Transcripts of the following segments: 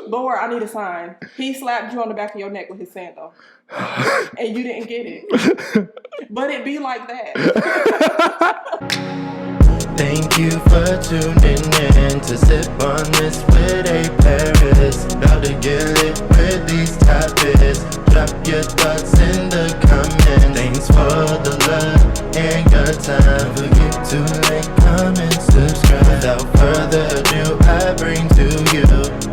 Lord, I need a sign. He slapped you on the back of your neck with his sandal. And you didn't get it. But it be like that. Thank you for tuning in to Sip on This with A. Paris. About to get lit with these topics. Drop your thoughts in the comments. Thanks for the love and your time. Don't forget to like, comment, subscribe. Without further ado, I bring to you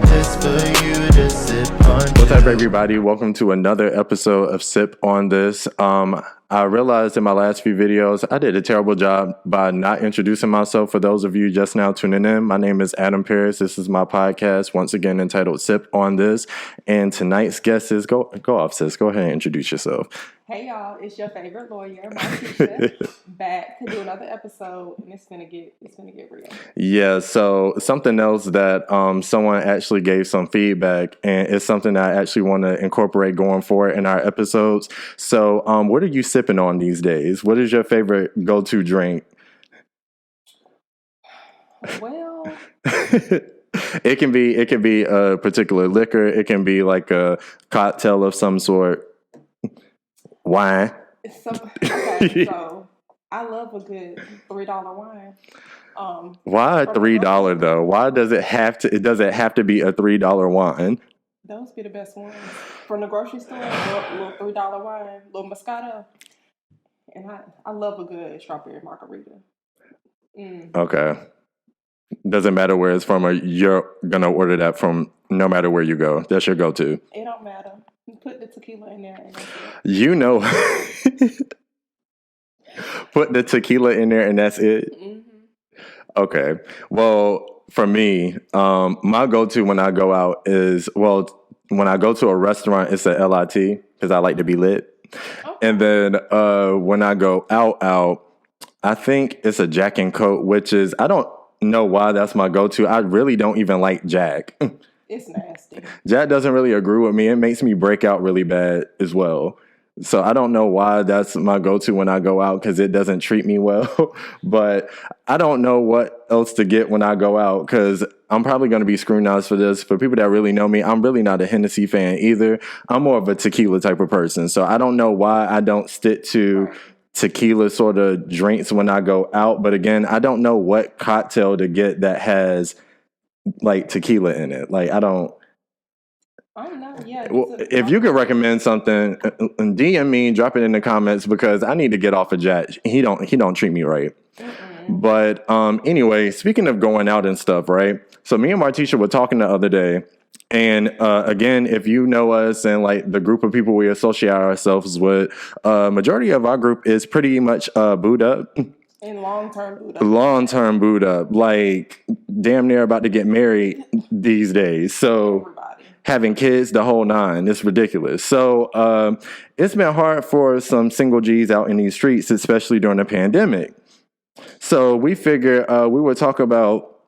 this for you to sip on. What's up, everybody? Welcome to another episode of Sip on This. I realized in my last few videos, I did a terrible job by not introducing myself. For those of you just now tuning in, my name is Adam Paris. This is my podcast, once again entitled Sip on This. And tonight's guest is, go off, sis. Go ahead and introduce yourself. Hey, y'all. It's your favorite lawyer, Martecia, back to do another episode, and it's gonna get real. Yeah. So something else that someone actually gave some feedback, and it's something I actually want to incorporate going forward in our episodes. So, what are you sipping on these days? What is your favorite go-to drink? Well, it can be a particular liquor. It can be like a cocktail of some sort. Wine. Okay, so I love a good $3 wine. Why $3 though? Why does it have to? Does it have to be a $3 wine? Those be the best ones from the grocery store. Little $3 wine, little Moscato, and I love a good strawberry margarita. Okay. Doesn't matter where it's from, or you're gonna order that from no matter where you go. That's your go-to. It don't matter. You put the tequila in there. And that's it. You know, put the tequila in there and that's it. Mm-hmm. Okay. Well, for me, my go-to when I go out is, when I go to a restaurant, it's a LIT because I like to be lit. Okay. And then when I go out, I think it's a Jack and Coke, which is, I don't know why that's my go-to. I really don't even like Jack. It's nasty. Jack doesn't really agree with me. It makes me break out really bad as well. So I don't know why that's my go-to when I go out, because it doesn't treat me well. But I don't know what else to get when I go out, because I'm probably going to be scrutinized for this. For people that really know me, I'm really not a Hennessy fan either. I'm more of a tequila type of person. So I don't know why I don't stick to tequila sort of drinks when I go out. But again, I don't know what cocktail to get that has like tequila in it. Like, I don't know. Yeah. If you could recommend something, DM me, drop it in the comments, because I need to get off of Jack. He don't treat me right. Mm-mm. But anyway, speaking of going out and stuff, right? So me and Martecia were talking the other day, and again, if you know us and like the group of people we associate ourselves with, majority of our group is pretty much booed up. And long-term booed up. Like damn near about to get married these days. So everybody having kids, the whole nine. It's ridiculous. So it's been hard for some single G's out in these streets, especially during the pandemic. So we figured we would talk about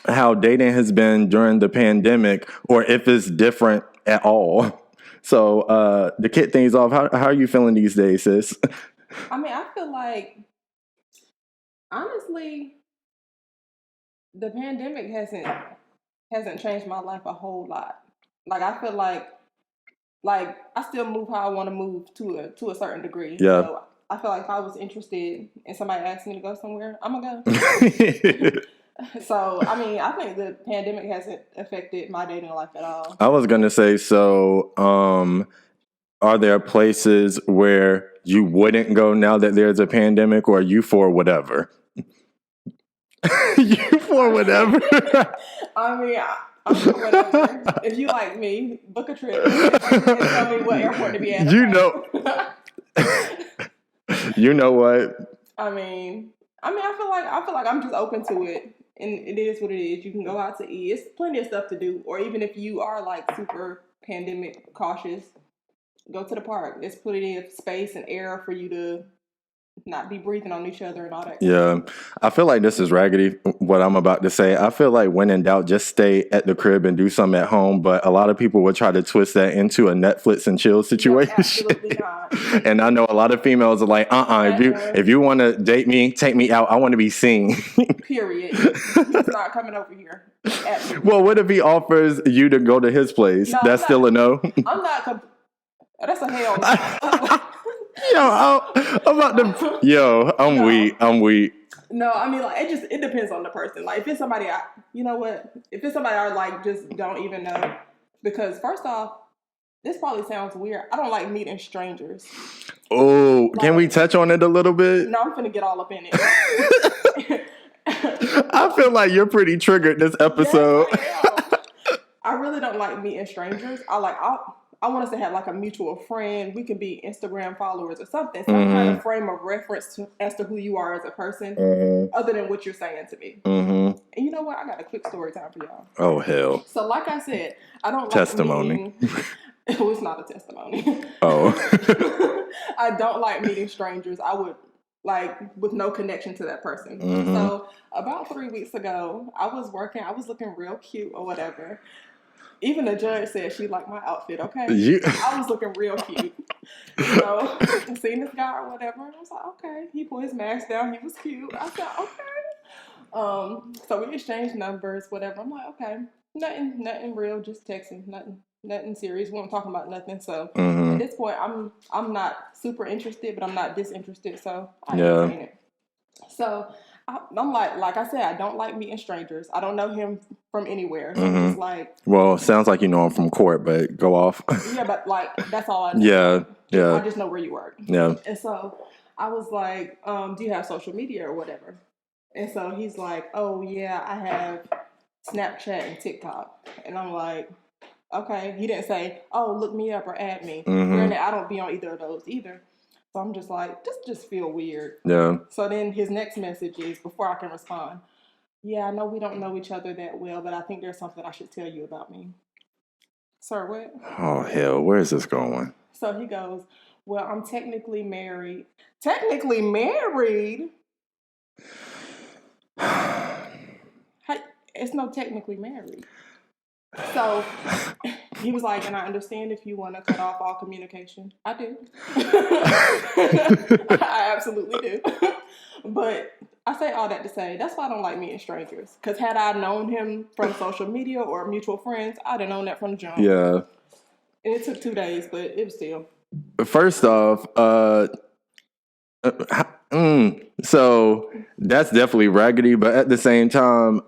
how dating has been during the pandemic, or if it's different at all. So to kick things off, how are you feeling these days, sis? I mean, I feel like, honestly, the pandemic hasn't changed my life a whole lot. Like, I feel like I still move how I want to move to a certain degree. Yeah. So I feel like if I was interested and somebody asked me to go somewhere, I'm gonna go. So, I mean, I think the pandemic hasn't affected my dating life at all. I was gonna say, so are there places where you wouldn't go now that there's a pandemic, or are you for whatever? You for whatever? I mean, I'm for whatever. If you like me, book a trip and tell me what airport to be at. You know. You know what? I mean, I feel like I'm just open to it, and it is what it is. You can go out to eat. It's plenty of stuff to do. Or even if you are like super pandemic cautious, go to the park. There's plenty of space and air for you to not be breathing on each other and all that. Yeah, I feel like this is raggedy what I'm about to say. I feel like when in doubt, just stay at the crib and do something at home. But a lot of people would try to twist that into a Netflix and chill situation. Absolutely not. And I know a lot of females are like, if you want to date me, take me out. I want to be seen. Period. He's not coming over here. Absolutely. Well, what if he offers you to go to his place? No, That's still a no? I'm not. That's a hell no. I'm weak. I'm weak. No, I mean, like, it depends on the person. Like, if it's somebody if it's somebody I like just don't even know, because first off, this probably sounds weird. I don't like meeting strangers. Oh, can we touch on it a little bit? No, I'm finna get all up in it. I feel like you're pretty triggered this episode. Yes, I really don't like meeting strangers. I want us to have like a mutual friend. We can be Instagram followers or something. Some kind of frame of reference as to who you are as a person, other than what you're saying to me. And you know what? I got a quick story time for y'all. Oh, hell. So like I said, I don't like testimony. Well, it's not a testimony. Oh. I don't like meeting strangers. I would like with no connection to that person. So about 3 weeks ago, I was looking real cute or whatever. Even the judge said she liked my outfit, okay? I was looking real cute. Seeing this guy or whatever. I was like, okay. He put his mask down. He was cute. I said, okay. So we exchanged numbers, whatever. I'm like, okay. Nothing real, just texting. Nothing serious. We weren't talking about nothing. So at this point, I'm not super interested, but I'm not disinterested. So I entertain it. So I'm like I said, I don't like meeting strangers. I don't know him from anywhere. So it's like, well, sounds like you know him from court, but go off. Yeah, but like that's all I know. Yeah. I just know where you work. Yeah. And so I was like, do you have social media or whatever? And so he's like, oh yeah, I have Snapchat and TikTok. And I'm like, okay. He didn't say, oh, look me up or add me. Granted, I don't be on either of those either. So I'm just like, this just feel weird. Yeah. So then his next message is, before I can respond, yeah, I know we don't know each other that well, but I think there's something I should tell you about me. Sir, what? Oh, hell, where is this going? So he goes, well, I'm technically married. Technically married? It's no technically married. So he was like, and I understand if you want to cut off all communication. I do. I absolutely do. But I say all that to say, that's why I don't like meeting strangers. Because had I known him from social media or mutual friends, I'd have known that from the jump. Yeah. And it took 2 days, but it was still. First off, so that's definitely raggedy, but at the same time,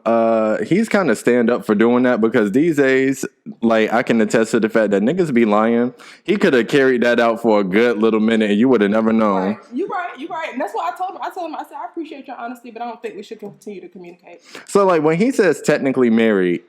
he's kind of stand up for doing that, because these days, like, I can attest to the fact that niggas be lying. He could have carried that out for a good little minute and you would have never known. Right. You're right. And that's what I told him. I said, I appreciate your honesty, but I don't think we should continue to communicate. So, like, when he says technically married,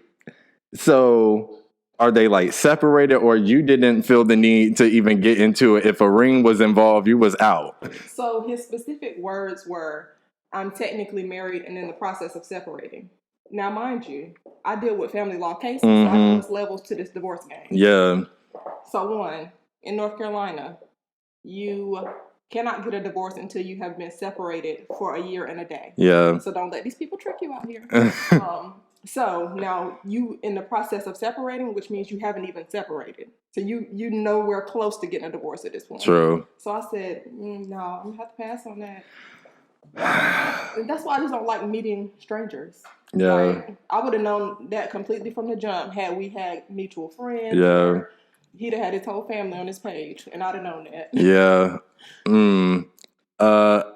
so are they like separated, or you didn't feel the need to even get into it? If a ring was involved, you was out. So his specific words were, I'm technically married and in the process of separating. Now, mind you, I deal with family law cases, so I know there's levels to this divorce game. Yeah. So one, in North Carolina, you cannot get a divorce until you have been separated for a year and a day. Yeah. So don't let these people trick you out here. So now you in the process of separating, which means you haven't even separated. So you nowhere close to getting a divorce at this point. True. So I said, no, I'm going to have to pass on that. And that's why I just don't like meeting strangers. Yeah. Like, I would have known that completely from the jump had we had mutual friends. Yeah. He'd have had his whole family on his page, and I'd have known that. Yeah.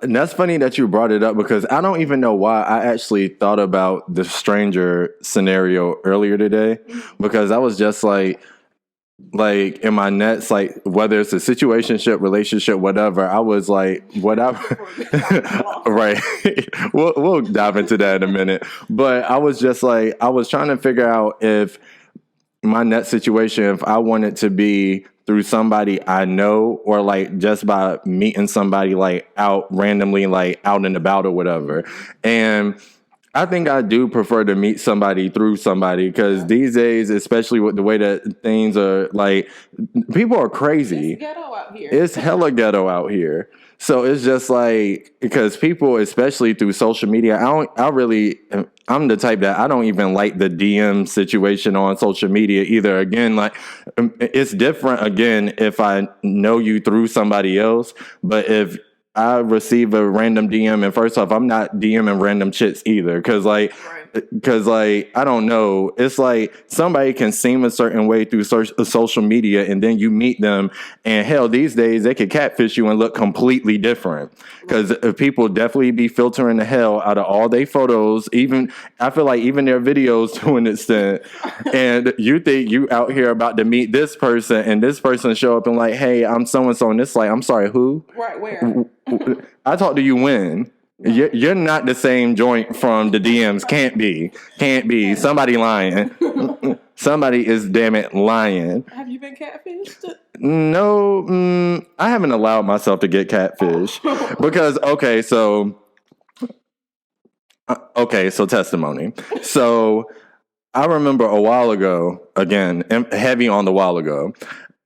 And that's funny that you brought it up, because I don't even know why I actually thought about the stranger scenario earlier today, because I was just like in my nets, like whether it's a situationship, relationship, whatever, I was like, whatever. Right. We'll dive into that in a minute. But I was just like, I was trying to figure out if my net situation, if I wanted to be through somebody I know, or like just by meeting somebody like out randomly, like out and about or whatever. And I think I do prefer to meet somebody through somebody because these days, especially with the way that things are, like, people are crazy. It's ghetto out here. It's hella ghetto out here. So it's just like, because people, especially through social media, I'm the type that I don't even like the DM situation on social media either. Again, like, it's different again if I know you through somebody else, but if I receive a random DM, and first off, I'm not DMing random chits either, because I don't know. It's like somebody can seem a certain way through social media, and then you meet them, and hell, these days they could catfish you and look completely different. Because people definitely be filtering the hell out of all their photos. Even I feel like even their videos to an extent. And you think you out here about to meet this person, and this person show up and like, hey, I'm so and so, and it's like, I'm sorry, who? Right, where? I talked to you when? You're not the same joint from the DMs. Can't be. Somebody lying. Somebody is damn it lying. Have you been catfished? No, I haven't allowed myself to get catfish because so testimony. So I remember a while ago, again, heavy on the while ago.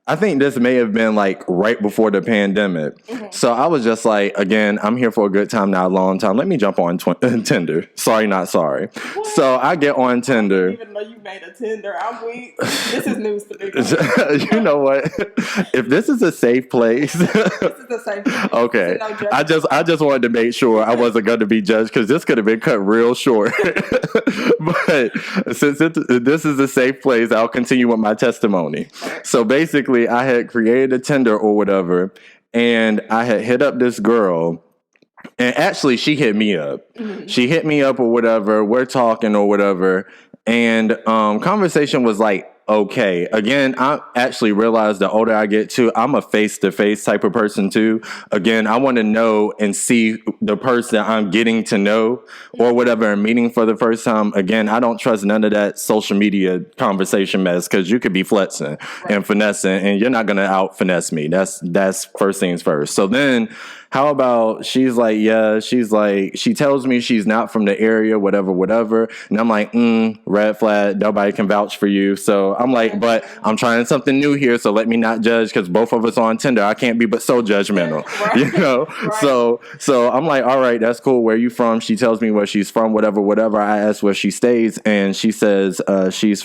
I think this may have been like right before the pandemic. Mm-hmm. So I was just like, again, I'm here for a good time, not a long time. Let me jump on Tinder. Sorry, not sorry. What? So I get on Tinder. I didn't even know you made a Tinder. I'm weak. This is news to me. You know what? If this is a safe place. This is a safe place. Okay. No, I just wanted to make sure I wasn't going to be judged because this could have been cut real short. But since this is a safe place, I'll continue with my testimony. So basically, I had created a Tinder or whatever, and I had hit up this girl, and actually she hit me up. Mm-hmm. She hit me up or whatever. We're talking or whatever, and conversation was like, okay. Again, I actually realized the older I get too, I'm a face-to-face type of person too. Again, I want to know and see the person I'm getting to know or whatever and meeting for the first time. Again, I don't trust none of that social media conversation mess because you could be flexing and finessing and you're not going to out-finesse me. That's first things first. So then how about she tells me she's not from the area, whatever. And I'm like, red flag, nobody can vouch for you. So I'm like, but I'm trying something new here, so let me not judge because both of us are on Tinder. I can't be but so judgmental, you know? Right. So I'm like, all right, that's cool. Where are you from? She tells me where she's from, whatever. I ask where she stays, and she says she's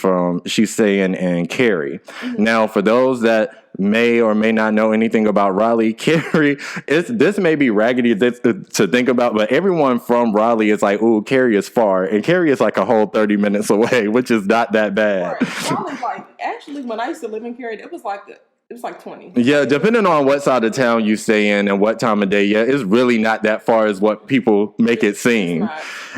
staying in Cary. Mm-hmm. Now, for those that may or may not know anything about Raleigh, Cary, this may be raggedy to think about, but everyone from Raleigh is like, ooh, Cary is far, and Cary is like a whole 30 minutes away, which is not that bad. Right. Raleigh's like, actually, when I used to live in Cary, it was like 20. Yeah, depending on what side of town you stay in and what time of day, it's really not that far as what people make it seem.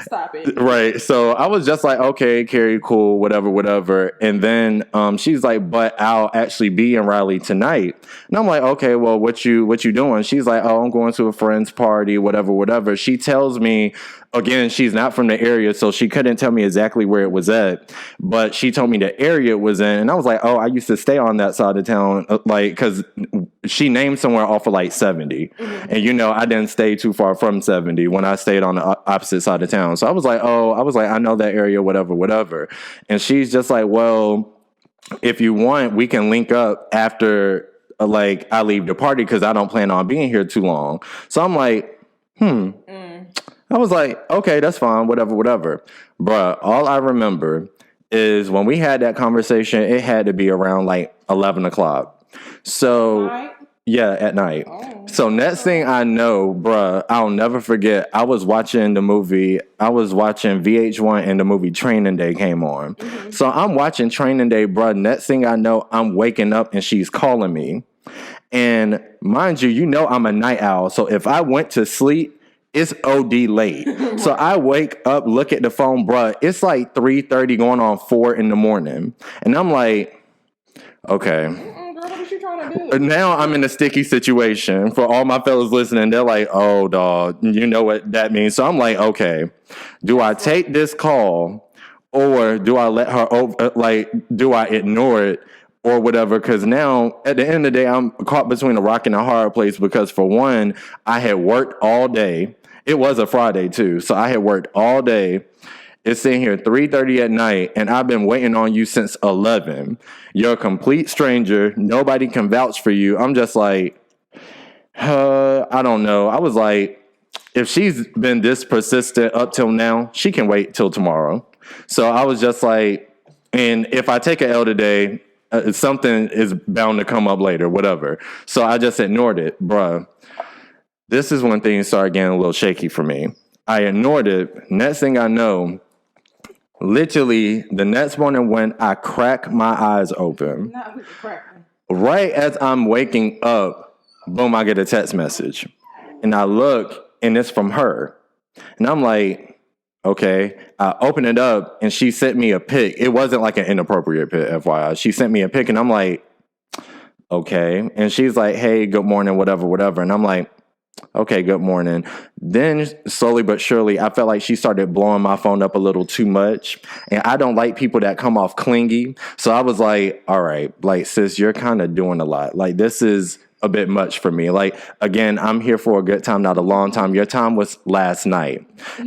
Stop it. Right. So I was just like, okay, Carrie, cool, whatever. And then she's like, but I'll actually be in Raleigh tonight. And I'm like, okay, well, what you doing? She's like, oh, I'm going to a friend's party, whatever. She tells me, again, she's not from the area, so she couldn't tell me exactly where it was at, but she told me the area it was in, and I was like, oh, I used to stay on that side of town, like, because she named somewhere off of like 70, mm-hmm. and I didn't stay too far from 70 when I stayed on the opposite side of town, so I was like, I know that area, whatever, and she's just like, well, if you want, we can link up after, like, I leave the party, because I don't plan on being here too long, so I'm like, I was like, okay, that's fine, whatever. Bruh, all I remember is when we had that conversation, it had to be around like 11 o'clock. So, at night. Oh. So next thing I know, bruh, I'll never forget, I was watching VH1 and the movie Training Day came on. Mm-hmm. So I'm watching Training Day, bruh. Next thing I know, I'm waking up and she's calling me. And mind you, I'm a night owl. So if I went to sleep, it's OD late. So I wake up, look at the phone, bruh. It's like 3:30 going on 4 in the morning. And I'm like, okay. Girl, what was you trying to do? Now I'm in a sticky situation. For all my fellas listening, they're like, oh, dog, you know what that means. So I'm like, okay, do I take this call or do I let her over, like, do I ignore it? Or whatever, because now, at the end of the day, I'm caught between a rock and a hard place because, for one, I had worked all day, It was a Friday too, so I had worked all day. It's sitting here 3:30 at night, and I've been waiting on you since 11. You're a complete stranger. Nobody can vouch for you. I'm just like, I don't know. I was like, if she's been this persistent up till now, she can wait till tomorrow. So I was just like, and if I take an L today, something is bound to come up later, whatever. So I just ignored it, bruh. This is when things started getting a little shaky for me. I ignored it. Next thing I know, literally the next morning when I crack my eyes open, Not with the cracker. right as I'm waking up, boom, I get a text message. And I look, and it's from her. And I'm like, okay. I open it up, and she sent me a pic. It wasn't like an inappropriate pic, FYI. She sent me a pic, and I'm like, okay. And she's like, hey, good morning, whatever, whatever. And I'm like, okay, good morning. Then slowly but surely, I felt like she started blowing my phone up a little too much. And I don't like people that come off clingy. So I was like, all right, like, sis, you're kind of doing a lot. Like, this is a bit much for me. Like, again, I'm here for a good time, not a long time. Your time was last night.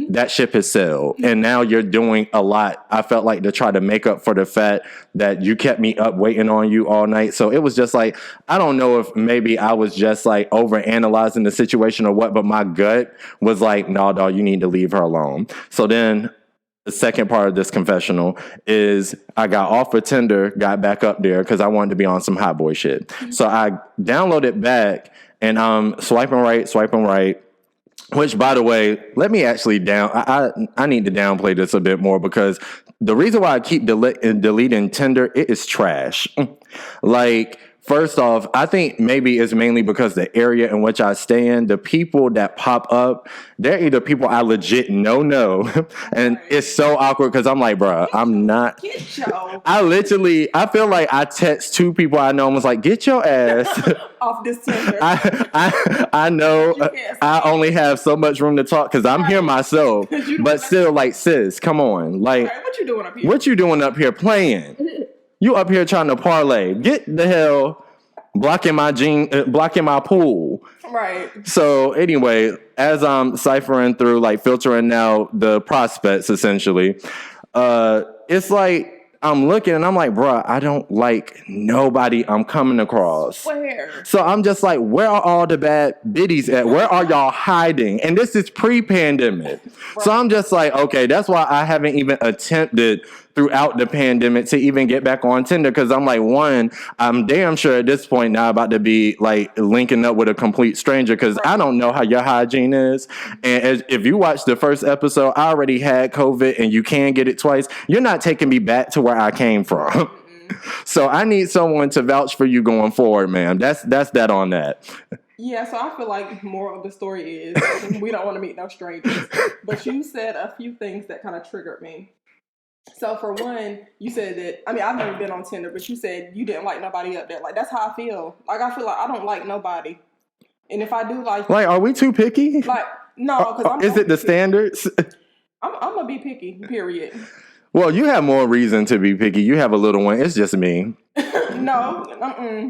That ship has sailed. And now you're doing a lot. I felt like to try to make up for the fact that you kept me up waiting on you all night. So it was just like, I don't know if maybe I was just like over analyzing the situation or what, but my gut was like, no, dog, you need to leave her alone. So then the second part of this confessional is I got off of Tinder, got back up there because I wanted to be on some hot boy shit. So I downloaded back and swiping right. Which, by the way, let me actually I need to downplay this a bit more because the reason why I keep deleting Tinder, it is trash. Like, first off, I think maybe it's mainly because the area in which I stay in, the people that pop up, they're either people I legit know, and it's so awkward because I'm like, bruh, I'm not. I feel like I text two people I know and was like, get your ass off this Tinder. I know I only have so much room to talk because I'm here myself, but still, like, sis, come on, like, what you doing up here? What you doing up here playing? You up here trying to parlay. Get the hell blocking my pool. Right. So anyway, as I'm ciphering through, like filtering out the prospects, essentially, it's like I'm looking and I'm like, bruh, I don't like nobody I'm coming across. Where? So I'm just like, where are all the bad biddies at? Where are y'all hiding? And this is pre-pandemic. Right. So I'm just like, okay, that's why I haven't even attempted throughout the pandemic to even get back on Tinder. Because I'm like, one, I'm damn sure at this point now about to be like linking up with a complete stranger because I don't know how your hygiene is. And if you watch the first episode, I already had COVID and you can get it twice. You're not taking me back to where I came from. So I need someone to vouch for you going forward, man. That's that on that. Yeah, so I feel like more of the story is we don't want to meet no strangers. But you said a few things that kind of triggered me. So for one, you said that, I mean, I've never been on Tinder, but you said you didn't like nobody up there. Like, that's how I feel. Like, I feel like I don't like nobody. And if I do like... Like, are we too picky? Like, no, because I'm... Is it the standards? I'm going to be picky, period. Well, you have more reason to be picky. You have a little one. It's just me. No,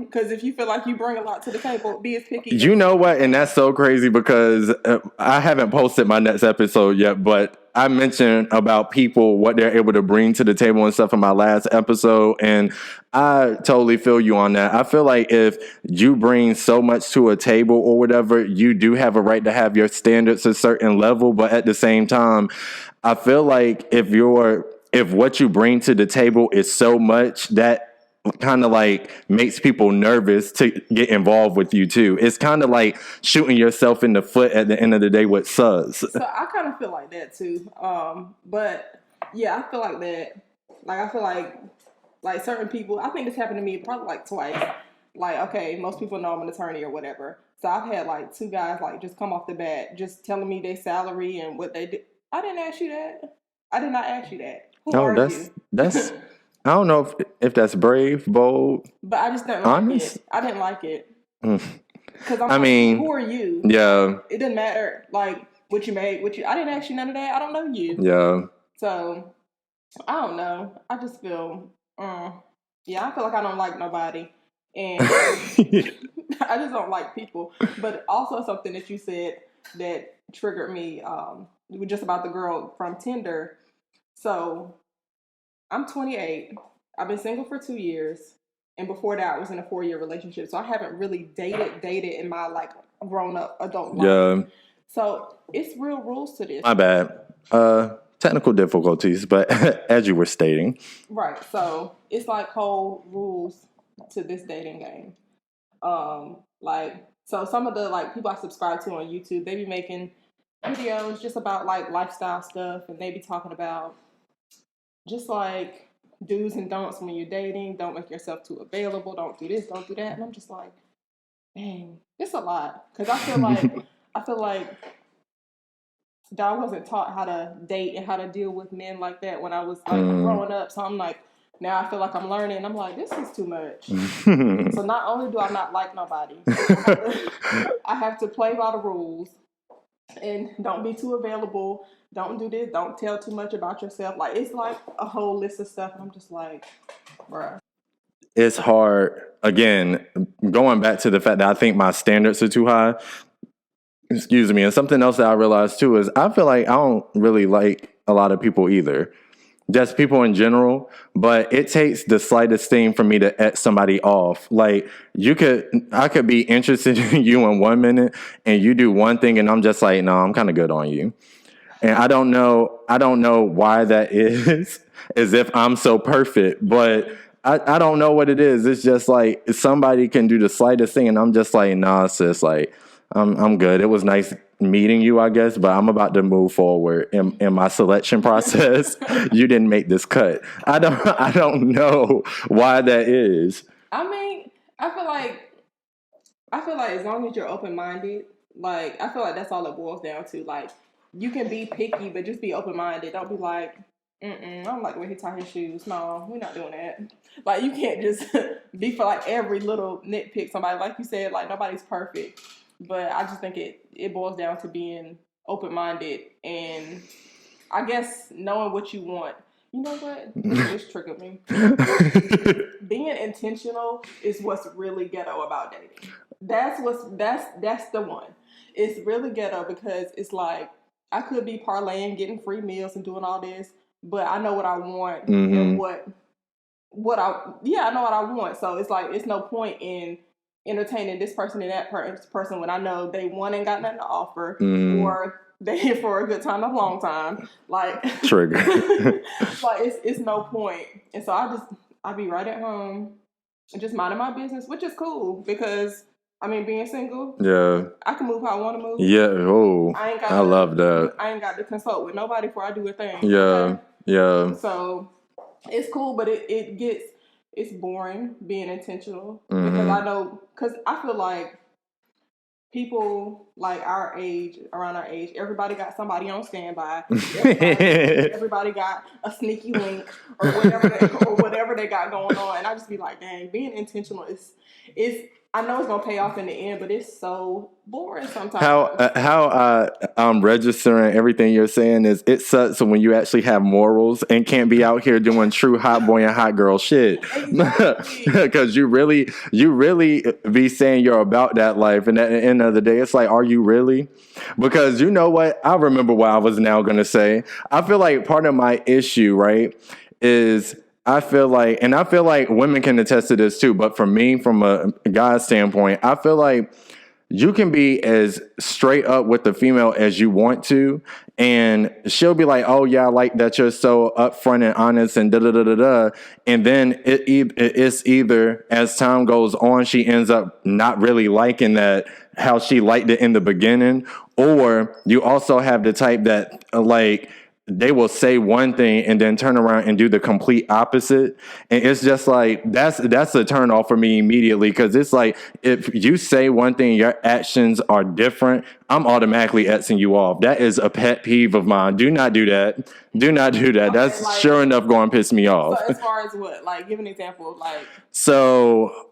because if you feel like you bring a lot to the table, be as picky. You know what? And that's so crazy because I haven't posted my next episode yet, but I mentioned about people, what they're able to bring to the table and stuff in my last episode. And I totally feel you on that. I feel like if you bring so much to a table or whatever, you do have a right to have your standards a certain level. But at the same time, I feel like if what you bring to the table is so much that kind of like makes people nervous to get involved with you too. It's kind of like shooting yourself in the foot at the end of the day with sus. So I kind of feel like that too. But yeah, I feel like that. Like, I feel like certain people, I think this happened to me probably like twice. Like, okay, most people know I'm an attorney or whatever. So I've had like two guys like just come off the bat, just telling me their salary and what they do. I didn't ask you that. I did not ask you that. Who are you? That's I don't know if that's brave, bold, but I just didn't like it. I didn't like it. Because I mean, who are you? Yeah. It doesn't matter, like, what you made, I didn't ask you none of that. I don't know you. Yeah. So, I don't know. I just feel, I feel like I don't like nobody. And I just don't like people. But also something that you said that triggered me. Just about the girl from Tinder. So I'm 28. I've been single for 2 years, and before that, I was in a 4-year relationship. So I haven't really dated in my like grown up adult life. Yeah. So it's real rules to this. My bad. Technical difficulties, but as you were stating. Right. So it's like whole rules to this dating game. Like, so some of the like people I subscribe to on YouTube, they be making videos just about like lifestyle stuff, and they be talking about just like do's and don'ts when you're dating. Don't make yourself too available. Don't do this. Don't do that. And I'm just like, dang, it's a lot. Because I feel like that I wasn't taught how to date and how to deal with men like that when I was like growing up. So I'm like, now I feel like I'm learning. I'm like, this is too much. So not only do I not like nobody, I have to play by the rules and don't be too available. Don't do this. Don't tell too much about yourself. Like, it's like a whole list of stuff. And I'm just like, bruh. It's hard. Again, going back to the fact that I think my standards are too high. Excuse me. And something else that I realized too is I feel like I don't really like a lot of people either. Just people in general. But it takes the slightest thing for me to X somebody off. Like, I could be interested in you in 1 minute and you do one thing and I'm just like, no, I'm kind of good on you. And I don't know why that is, as if I'm so perfect, but I don't know what it is. It's just like somebody can do the slightest thing and I'm just like, nah, sis, like, I'm good. It was nice meeting you, I guess, but I'm about to move forward in my selection process. You didn't make this cut. I don't know why that is. I mean, I feel like as long as you're open-minded, like, I feel like that's all it boils down to. Like, you can be picky, but just be open-minded. Don't be like, I don't like the way he tie his shoes. No, we're not doing that. Like, you can't just be for like every little nitpick somebody. Like you said, like, nobody's perfect. But I just think it boils down to being open-minded and I guess knowing what you want. You know what? This triggered me. Being intentional is what's really ghetto about dating. That's the one. It's really ghetto because it's like I could be parlaying, getting free meals and doing all this, but I know what I want and I know what I want. So it's like it's no point in entertaining this person and that person when I know they ain't got nothing to offer or they here for a good time, a long time. Like trigger. Like it's no point. And so I be right at home and just minding my business, which is cool because I mean being single, yeah, I can move how I want to move. Yeah, I love that. I ain't got to consult with nobody before I do a thing. Yeah, okay? Yeah. So it's cool, but it's boring being intentional because I feel like people like around our age, everybody got somebody on standby. Everybody got a sneaky link or whatever they got going on, and I just be like, dang, being intentional is I know it's gonna pay off in the end, but it's so boring sometimes. How I'm registering everything you're saying is it sucks when you actually have morals and can't be out here doing true hot boy and hot girl shit. Because you really be saying you're about that life, and at the end of the day, it's like, are you really? Because you know what? I remember what I was now gonna say. I feel like part of my issue, right, is I feel like women can attest to this too, but for me, from a guy's standpoint, I feel like you can be as straight up with the female as you want to, and she'll be like, oh yeah, I like that you're so upfront and honest and da-da-da-da-da, and then it's either, as time goes on, she ends up not really liking that, how she liked it in the beginning, or you also have the type that, like, they will say one thing and then turn around and do the complete opposite. And it's just like, that's a turn off for me immediately. Because it's like, if you say one thing, your actions are different, I'm automatically Xing you off. That is a pet peeve of mine. Do not do that. Do not do that. Okay, that's like, sure enough going to piss me off. So as far as what? Like, give an example. Like, so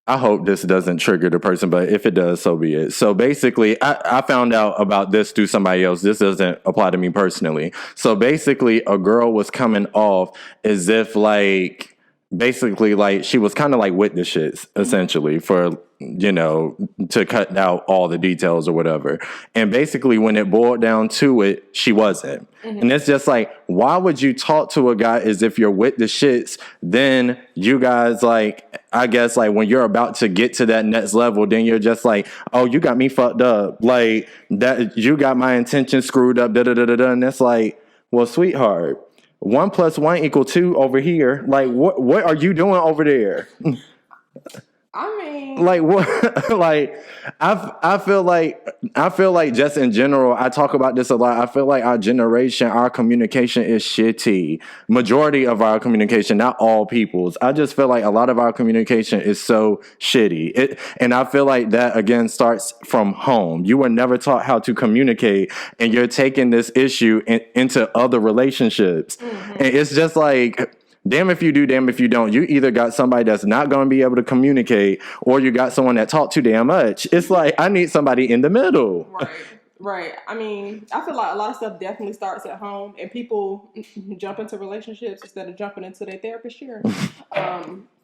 I hope this doesn't trigger the person, but if it does, so be it. So basically, I found out about this through somebody else. This doesn't apply to me personally. So basically, a girl was coming off as if, like, basically like she was kind of like with the shits essentially for to cut out all the details or whatever. And basically when it boiled down to it, she wasn't. And it's just like, why would you talk to a guy as if you're with the shits? Then you guys like, I guess like when you're about to get to that next level, then you're just like, oh, you got me fucked up, like that, you got my intentions screwed up, and it's like, well, sweetheart, 1 + 1 = 2 over here. Like, what are you doing over there? I mean, like what? Like, I feel like just in general, I talk about this a lot. I feel like our generation, our communication is shitty. Majority of our communication, not all people's. I just feel like a lot of our communication is so shitty. And I feel like that again starts from home. You were never taught how to communicate, and you're taking this issue into other relationships. And it's just like, damn if you do, damn if you don't. You either got somebody that's not going to be able to communicate, or you got someone that talk too damn much. It's like, I need somebody in the middle. Right. I mean, I feel like a lot of stuff definitely starts at home, and people jump into relationships instead of jumping into their therapist chair.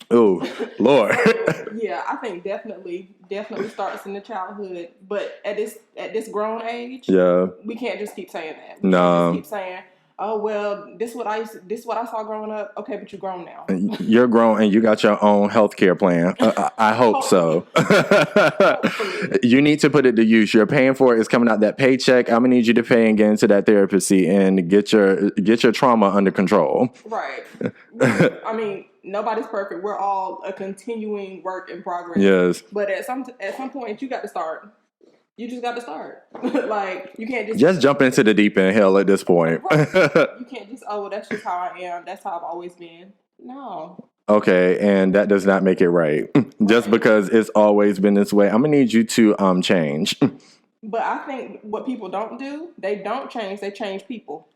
Oh, Lord. Yeah, I think definitely starts in the childhood. But at this grown age, we can't just keep saying that. We can't just keep saying, oh, well, this is what I saw growing up. Okay, but you're grown now. You're grown and you got your own healthcare plan. I hope so. You need to put it to use. You're paying for it. It's coming out that paycheck. I'm gonna need you to pay and get into that therapy seat and get your trauma under control. Right. I mean, nobody's perfect. We're all a continuing work in progress. Yes. But at some point, you got to start. You just got to start. Like, you can't just jump into the deep end, hell, at this point. Right. You can't just, oh, well, that's just how I am. That's how I've always been. No. Okay, and that does not make it right. Just because it's always been this way, I'm gonna need you to change. But I think what people don't do, they don't change. They change people.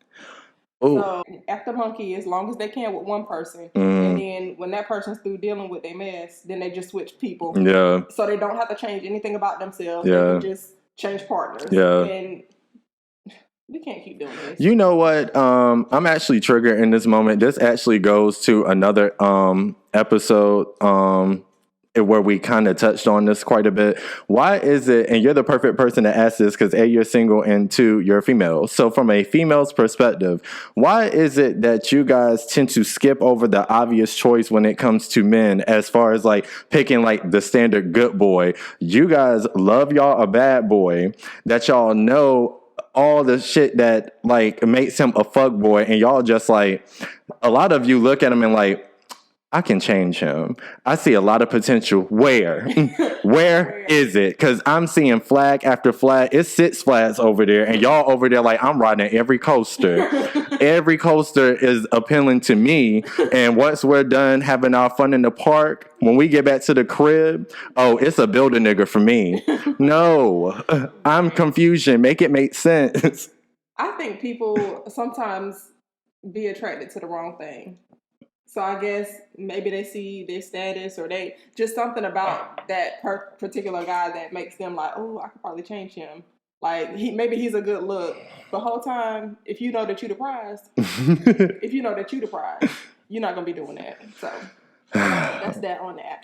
Ooh. So act the monkey as long as they can with one person, and then when that person's through dealing with their mess, then they just switch people. Yeah. So they don't have to change anything about themselves. Yeah. They can just change partners. Yeah. And we can't keep doing this. You know what? I'm actually triggered in this moment. This actually goes to another episode where we kind of touched on this quite a bit. Why is it, and you're the perfect person to ask this because A, you're single, and 2, you're a female. So from a female's perspective, why is it that you guys tend to skip over the obvious choice when it comes to men as far as like picking like the standard good boy? You guys love y'all a bad boy that y'all know all the shit that like makes him a fuck boy, and y'all just like, a lot of you look at him and like, I can change him. I see a lot of potential. Where? Where is it? Because I'm seeing flag after flag. It's 6 flags over there. And y'all over there like, I'm riding every coaster. Every coaster is appealing to me. And once we're done having our fun in the park, when we get back to the crib, oh, it's a builder nigga for me. No. I'm confusion. Make it make sense. I think people sometimes be attracted to the wrong thing. So I guess maybe they see their status or they just something about that particular guy that makes them like, oh, I could probably change him. Like maybe he's a good look. The whole time, if you know that you're the prize, you're not gonna be doing that. So that's that on that.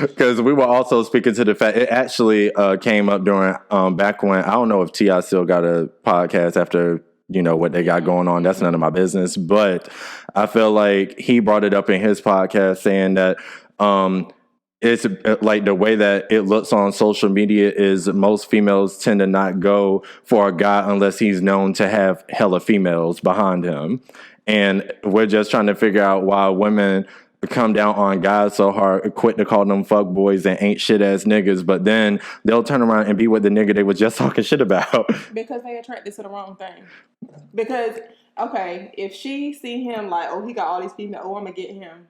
Because we were also speaking to the fact it actually came up during back when, I don't know if T.I. still got a podcast after what they got going on. That's none of my business. But I feel like he brought it up in his podcast saying that it's like the way that it looks on social media is most females tend to not go for a guy unless he's known to have hella females behind him. And we're just trying to figure out why women come down on guys so hard, quit to call them fuck boys and ain't shit ass niggas, but then they'll turn around and be with the nigga they was just talking shit about. Because they attracted to the wrong thing. Because, okay, if she see him like, oh, he got all these females, oh, I'm gonna get him.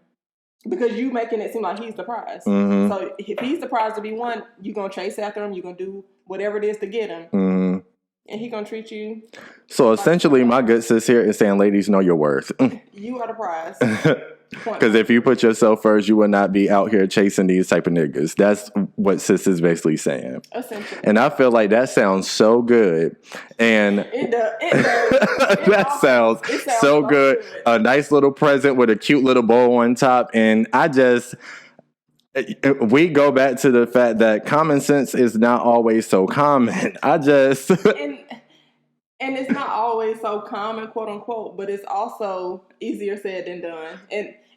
Because you making it seem like he's the prize. Mm-hmm. So if he's the prize to be won, you're gonna chase after him, you're gonna do whatever it is to get him. Mm-hmm. and he gonna treat you. So essentially, my good sis here is saying, ladies, know your worth. You are the prize. Because if you put yourself first, you will not be out here chasing these type of niggas. That's what sis is basically saying. Essentially. And I feel like that sounds so good. And it does. that sounds so good. A nice little present with a cute little bow on top. And we go back to the fact that common sense is not always so common. And it's not always so common, quote unquote, but it's also easier said than done.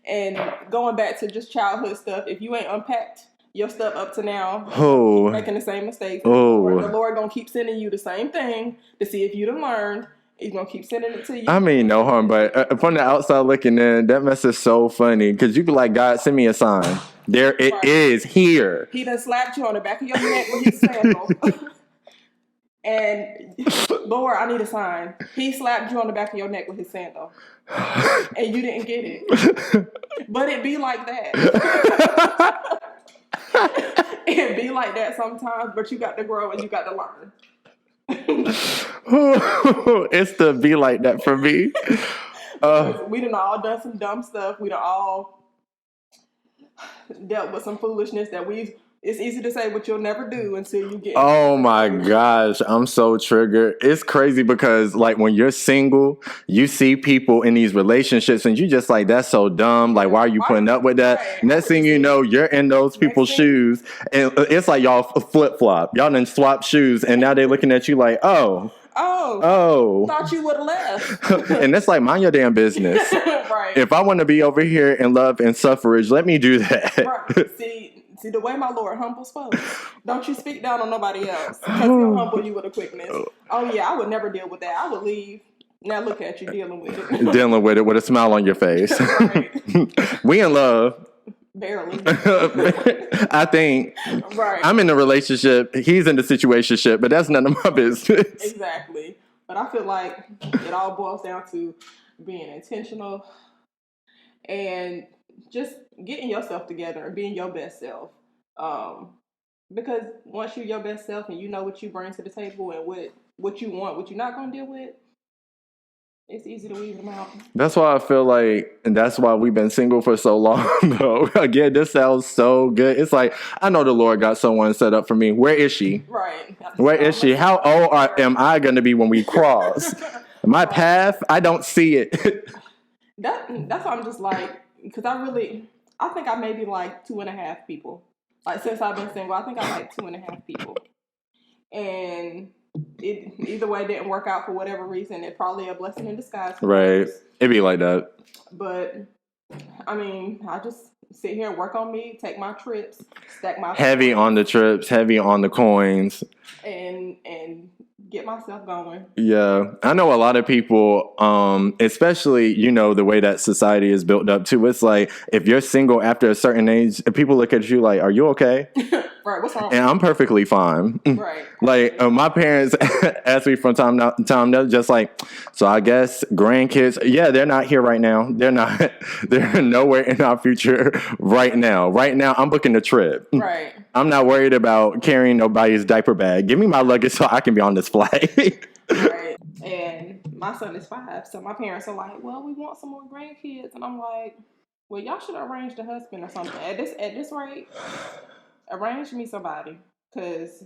And going back to just childhood stuff, if you ain't unpacked your stuff up to now, keep making the same mistakes. The Lord gonna keep sending you the same thing to see if you done learned. He's gonna keep sending it to you. I mean, no harm, but from the outside looking in, that mess is so funny because you be like, God, send me a sign. There it is here. He done slapped you on the back of your neck with his sandal. And Lord, I need a sign. He slapped you on the back of your neck with his sandal. And you didn't get it. But it be like that. It be like that sometimes, but you got to grow and you got to learn. It's to be like that for me. We done all done some dumb stuff. We done all dealt with some foolishness that it's easy to say what you'll never do until you get. Oh my gosh, I'm so triggered. It's crazy because like when you're single, you see people in these relationships and you just like, that's so dumb. Like, why are you putting up with that? Right. Next thing you know, you're in those people's shoes and it's like y'all flip-flop. Y'all done swap shoes and now they're looking at you like, oh. Thought you would have left. And it's like, mind your damn business. Right. If I want to be over here in love and suffrage, let me do that. Right. See, the way my Lord humbles folks, don't you speak down on nobody else, because he'll humble you with a quickness. Oh yeah, I would never deal with that. I would leave. Now look at you dealing with it. Dealing with it with a smile on your face. Right. We in love. Barely. I think. Right. I'm in a relationship. He's in the situationship, but that's none of my business. Exactly. But I feel like it all boils down to being intentional and just getting yourself together and being your best self. Because once you're your best self and you know what you bring to the table and what you want, what you're not going to deal with, it's easy to weed them out. That's why I feel like, and that's why we've been single for so long, though. Again, this sounds so good. It's like, I know the Lord got someone set up for me. Where is she? Right. Where is she? How old am I going to be when we cross? My path, I don't see it. That's why I'm just like, because I think I maybe like 2.5 people. Like, since I've been single, I think I like 2.5 people. And it either way didn't work out for whatever reason. It's probably a blessing in disguise. Right. It'd be like that. But, I mean, I just sit here and work on me, take my trips, stack my... Heavy on the trips, heavy on the coins. And get myself going. Yeah. I know a lot of people, especially, the way that society is built up too. It's like, if you're single after a certain age, people look at you like, are you okay? Right, what's wrong? And I'm perfectly fine. Right. Like, my parents ask me from time to time, they're just like, so I guess grandkids, yeah, they're not here right now. They're nowhere in our future right now. Right now, I'm booking a trip. Right. I'm not worried about carrying nobody's diaper bag. Give me my luggage so I can be on this flight. Right. And my son is 5, so my parents are like, well, we want some more grandkids. And I'm like, well, y'all should arrange the husband or something. At this rate, arrange me somebody, because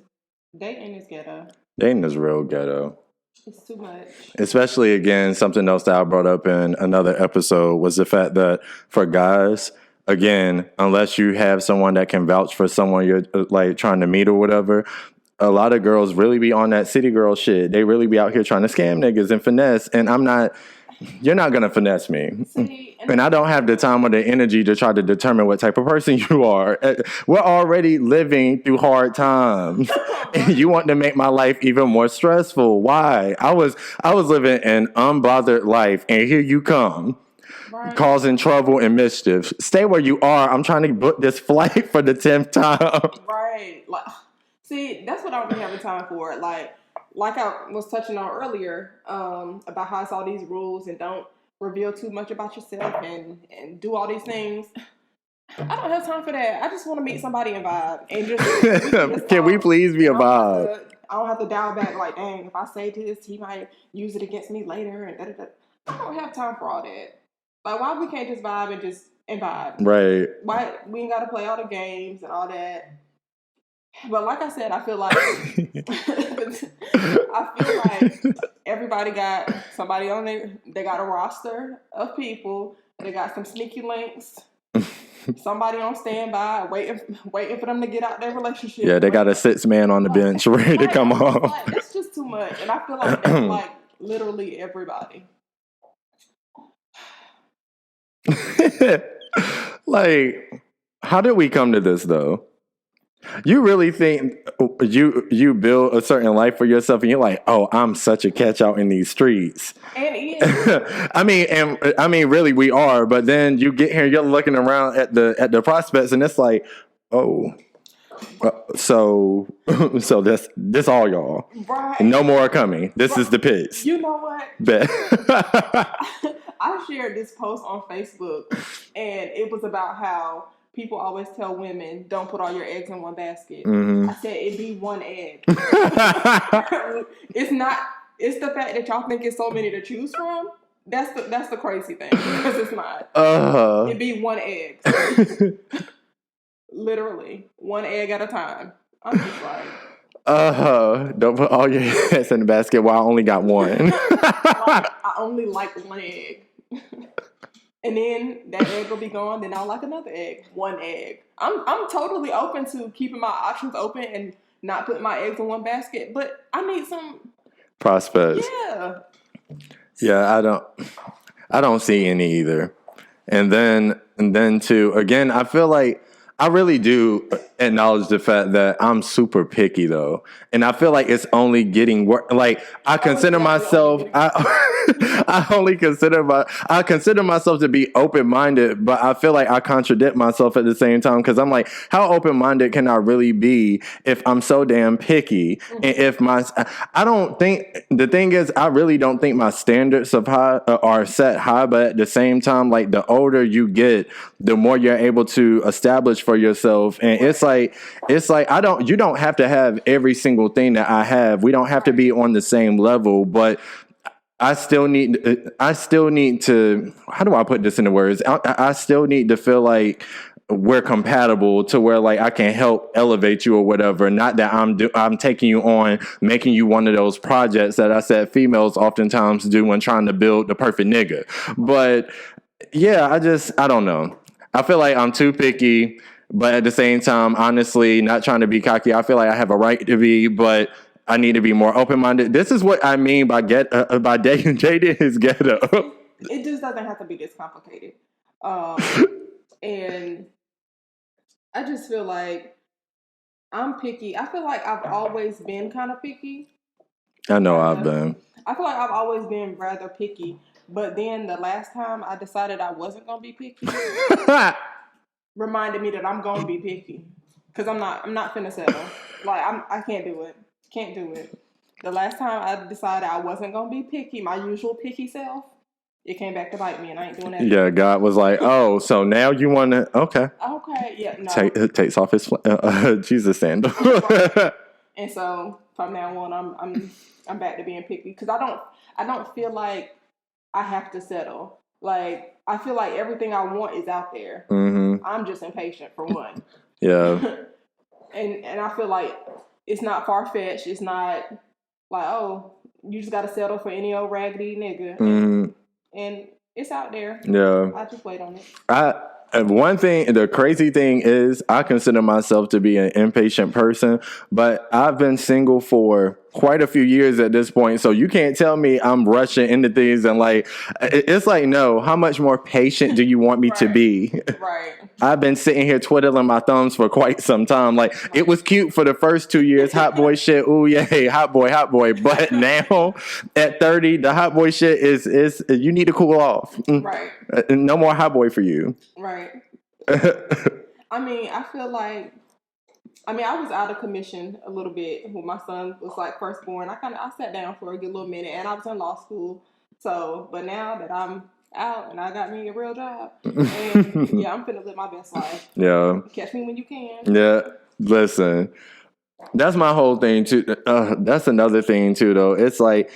dating is ghetto. Dating is real ghetto. It's too much. Especially, again, something else that I brought up in another episode was the fact that for guys, again, unless you have someone that can vouch for someone you're like trying to meet or whatever, a lot of girls really be on that city girl shit. They really be out here trying to scam niggas and finesse. And you're not going to finesse me. See, and I don't have the time or the energy to try to determine what type of person you are. We're already living through hard times. And you want to make my life even more stressful. Why? I was living an unbothered life, and here you come. Right. Causing trouble and mischief. Stay where you are. I'm trying to book this flight for the 10th time. Right. See, that's what I don't be having time for. Like I was touching on earlier, about how it's all these rules and don't reveal too much about yourself and do all these things. I don't have time for that. I just want to meet somebody and vibe. And just can we please be a vibe? I don't have to dial back like, dang, if I say this, he might use it against me later and da-da-da. I don't have time for all that. Like, why we can't just vibe and vibe? Right. Why we ain't got to play all the games and all that? But like I said, I feel like everybody got somebody on there. They got a roster of people. They got some sneaky links. Somebody on standby, waiting for them to get out their relationship. Yeah, they got a 6-man on the bench ready to come off. Like, that's just too much, and I feel like that's like literally everybody. Like, how did we come to this though? You really think you build a certain life for yourself, and you're like, oh, I'm such a catch out in these streets. And is. I mean, really, we are. But then you get here, you're looking around at the prospects, and it's like, oh, so this all y'all. Right. No more coming. This is the pitch. You know what? Bet. I shared this post on Facebook, and it was about how people always tell women, don't put all your eggs in one basket. Mm-hmm. I said, it'd be one egg. It's the fact that y'all think it's so many to choose from. That's the crazy thing, because it's not. It'd be one egg. Literally, one egg at a time. I'm just like... Don't put all your eggs in the basket while I only got one. I only like one egg. And then that egg will be gone. Then I'll like another egg. One egg. I'm totally open to keeping my options open and not putting my eggs in one basket. But I need some prospects. Yeah. I don't see any either. And then too, again, I feel like I really do acknowledge the fact that I'm super picky though. And I feel like it's only getting worse. Like I consider myself, I consider myself to be open-minded, but I feel like I contradict myself at the same time. Cause I'm like, how open-minded can I really be if I'm so damn picky? And if I don't think, the thing is, I really don't think my standards of high are set high, but at the same time, like the older you get, the more you're able to establish for yourself. And it's like you don't have to have every single thing that I have. We don't have to be on the same level, but I still need to, how do I put this into words? I still need to feel like we're compatible to where like I can help elevate you or whatever. Not that I'm taking you on, making you one of those projects that I said females oftentimes do when trying to build the perfect nigga. But yeah, I don't know. I feel like I'm too picky, but at the same time, honestly, not trying to be cocky. I feel like I have a right to be, but I need to be more open-minded. This is what I mean by dating is ghetto. It just doesn't have to be this complicated. And I just feel like I'm picky. I feel like I've always been kind of picky. I know I've been. I feel like I've always been rather picky. But then the last time I decided I wasn't going to be picky reminded me that I'm going to be picky. Because I'm not finna settle. Like, I can't do it. Can't do it. The last time I decided I wasn't going to be picky, my usual picky self, it came back to bite me, and I ain't doing that. Yeah, God was like, oh, so now you want to, okay. Okay, yeah, no. Takes off his Jesus sandal. And so, from now on, I'm back to being picky. Because I don't feel like I have to settle. Like, I feel like everything I want is out there. Mm-hmm. I'm just impatient, for one. Yeah. and I feel like it's not far-fetched. It's not like, oh, you just got to settle for any old raggedy nigga. Mm-hmm. And it's out there. Yeah. I just wait on it. One thing, the crazy thing is, I consider myself to be an impatient person, but I've been single for quite a few years at this point, so you can't tell me I'm rushing into things and like, it's like, no, how much more patient do you want me to be? Right. I've been sitting here twiddling my thumbs for quite some time. Like, it was cute for the first 2 years, hot boy shit, ooh yay, hot boy, but now at 30, the hot boy shit is you need to cool off. Right. No more hot boy for you. Right. I mean, I feel like, I was out of commission a little bit when my son was like first born. I sat down for a good little minute, and I was in law school. So, but now that I'm out and I got me a real job, and yeah, I'm finna live my best life. Yeah. Catch me when you can. Yeah. Listen, That's my whole thing too. That's another thing too, though. It's like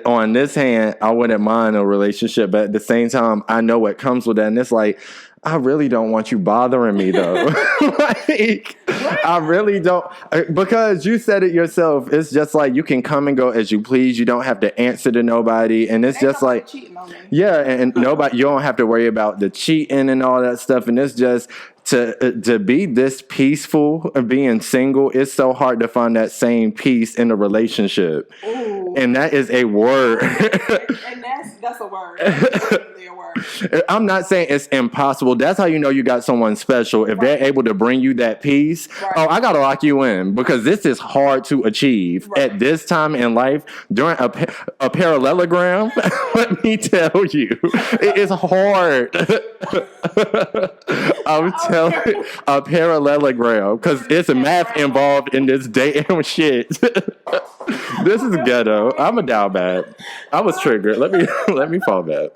on this hand, I wouldn't mind a relationship, but at the same time, I know what comes with that, and it's like I really don't want you bothering me, though. Like, I really don't, because you said it yourself. It's just like you can come and go as you please. You don't have to answer to nobody, and it's just like cheating on me. Yeah, and nobody. You don't have to worry about the cheating and all that stuff, and it's just. To be this peaceful of being single, it's so hard to find that same peace in a relationship. Ooh. And that is a word. And that's a word. That's definitely a word. I'm not saying it's impossible. That's how you know you got someone special. If they're able to bring you that peace. Right. Oh, I gotta lock you in because this is hard to achieve at this time in life during a parallelogram. Let me tell you, it is hard. I'm telling you, a parallelogram because it's math involved in this damn shit. This is ghetto. I'm a down bad. I was triggered. Let me fall back.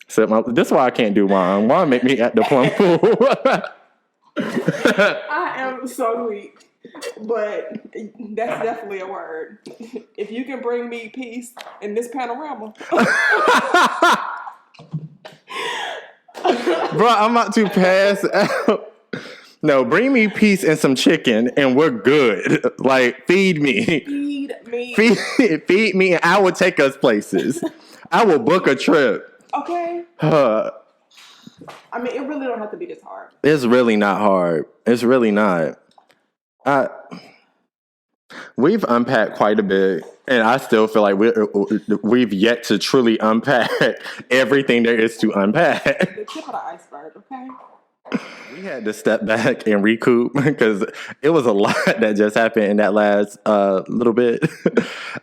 This is why I can't do wine. Wine make me at the plum pool. I am so weak, but that's definitely a word. If you can bring me peace in this panorama. Bro, I'm about to pass out. No, bring me peace and some chicken and we're good. Like, feed me. Feed me. Feed me and I will take us places. I will book a trip. Okay. I mean, it really don't have to be this hard. It's really not hard. It's really not. We've unpacked quite a bit, and I still feel like we've yet to truly unpack everything there is to unpack. The tip of the iceberg, okay? We had to step back and recoup because it was a lot that just happened in that last little bit.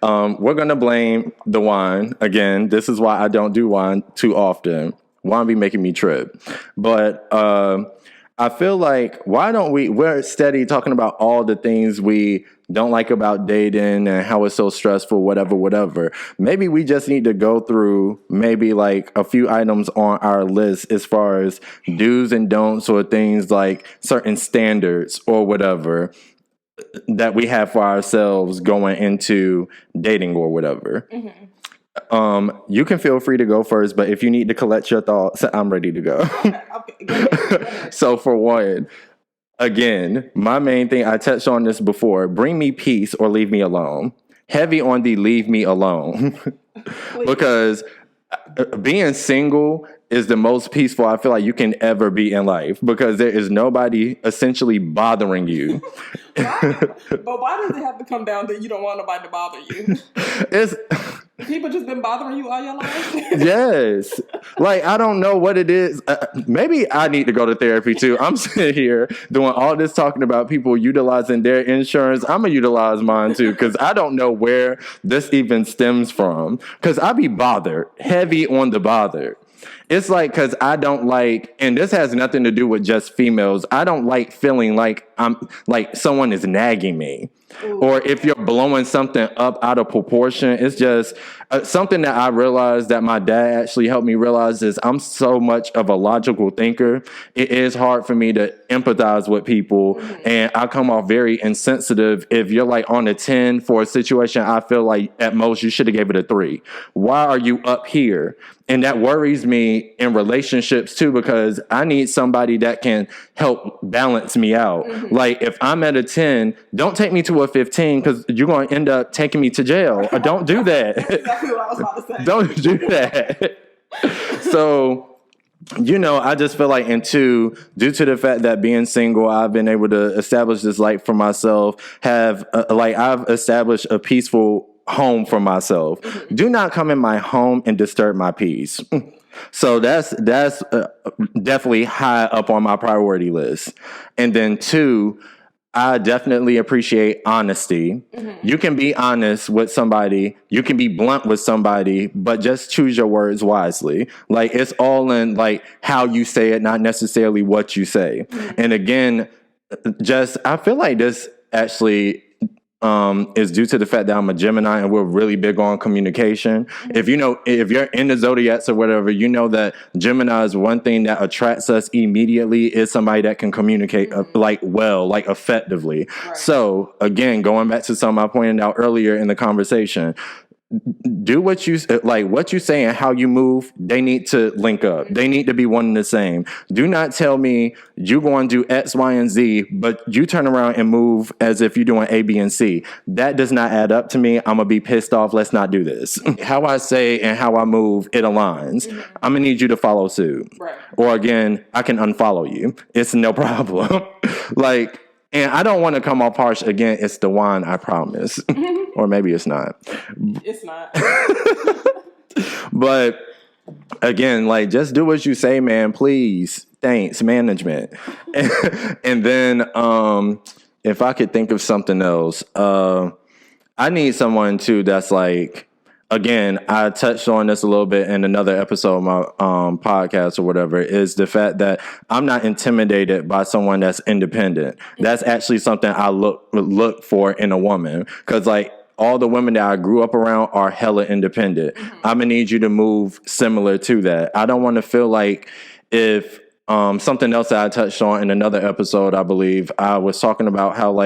We're going to blame the wine. Again, this is why I don't do wine too often. Wine be making me trip. But I feel like, we're steady talking about all the things we don't like about dating and how it's so stressful, whatever. Maybe we just need to go through maybe like a few items on our list as far as do's and don'ts or things like certain standards or whatever that we have for ourselves going into dating or whatever. Mm-hmm. You can feel free to go first, but if you need to collect your thoughts, I'm ready to go. Okay. Go ahead. So for one, again, my main thing, I touched on this before, bring me peace or leave me alone. Heavy on the leave me alone. Because being single is the most peaceful I feel like you can ever be in life because there is nobody essentially bothering you. But why does it have to come down that you don't want nobody to bother you? It's people just been bothering you all your life? Yes. Like, I don't know what it is. Maybe I need to go to therapy too. I'm sitting here doing all this talking about people utilizing their insurance. I'm going to utilize mine too because I don't know where this even stems from. Because I be bothered, heavy on the bothered. It's like, because I don't like, and this has nothing to do with just females, I don't like feeling like I'm like someone is nagging me. Ooh. Or if you're blowing something up out of proportion. It's just something that I realized that my dad actually helped me realize is I'm so much of a logical thinker. It is hard for me to empathize with people. Mm-hmm. And I come off very insensitive. If you're like on a 10 for a situation, I feel like at most you should have gave it a 3. Why are you up here? And that worries me in relationships too, because I need somebody that can help balance me out. Mm-hmm. Like if I'm at a 10, don't take me to a 15 because you're going to end up taking me to jail. Don't do that. That's exactly what I was about to say. Don't do that. So, I just feel like, and two, due to the fact that being single, I've been able to establish this life for myself, I've established a peaceful home for myself. Mm-hmm. Do not come in my home and disturb my peace. So that's definitely high up on my priority list. And then 2, I definitely appreciate honesty. Mm-hmm. You can be honest with somebody. You can be blunt with somebody, but just choose your words wisely. Like it's all in like how you say it, not necessarily what you say. Mm-hmm. And again, I feel like this actually is due to the fact that I'm a Gemini and we're really big on communication. If you're in the zodiacs or whatever, you know that Gemini is one thing that attracts us immediately is somebody that can communicate like effectively. Right. So again, going back to something I pointed out earlier in the conversation, do what you say and how you move. They need to link up. They need to be one and the same. Do not tell me you're going to do X, Y, and Z, but you turn around and move as if you're doing A, B, and C. That does not add up to me. I'm gonna be pissed off. Let's not do this. How I say and how I move, it aligns. I'm gonna need you to follow suit. Right. Or again, I can unfollow you. It's no problem. And I don't want to come off harsh. Again, it's the wine, I promise. Or maybe it's not. It's not. But again, just do what you say, man. Please. Thanks, management. And then if I could think of something else, I need someone too that's again, I touched on this a little bit in another episode of my podcast or whatever, is the fact that I'm not intimidated by someone that's independent. That's actually something I look for in a woman. Because all the women that I grew up around are hella independent. I'm going to need you to move similar to that. I don't want to feel like if something else that I touched on in another episode, I believe, I was talking about how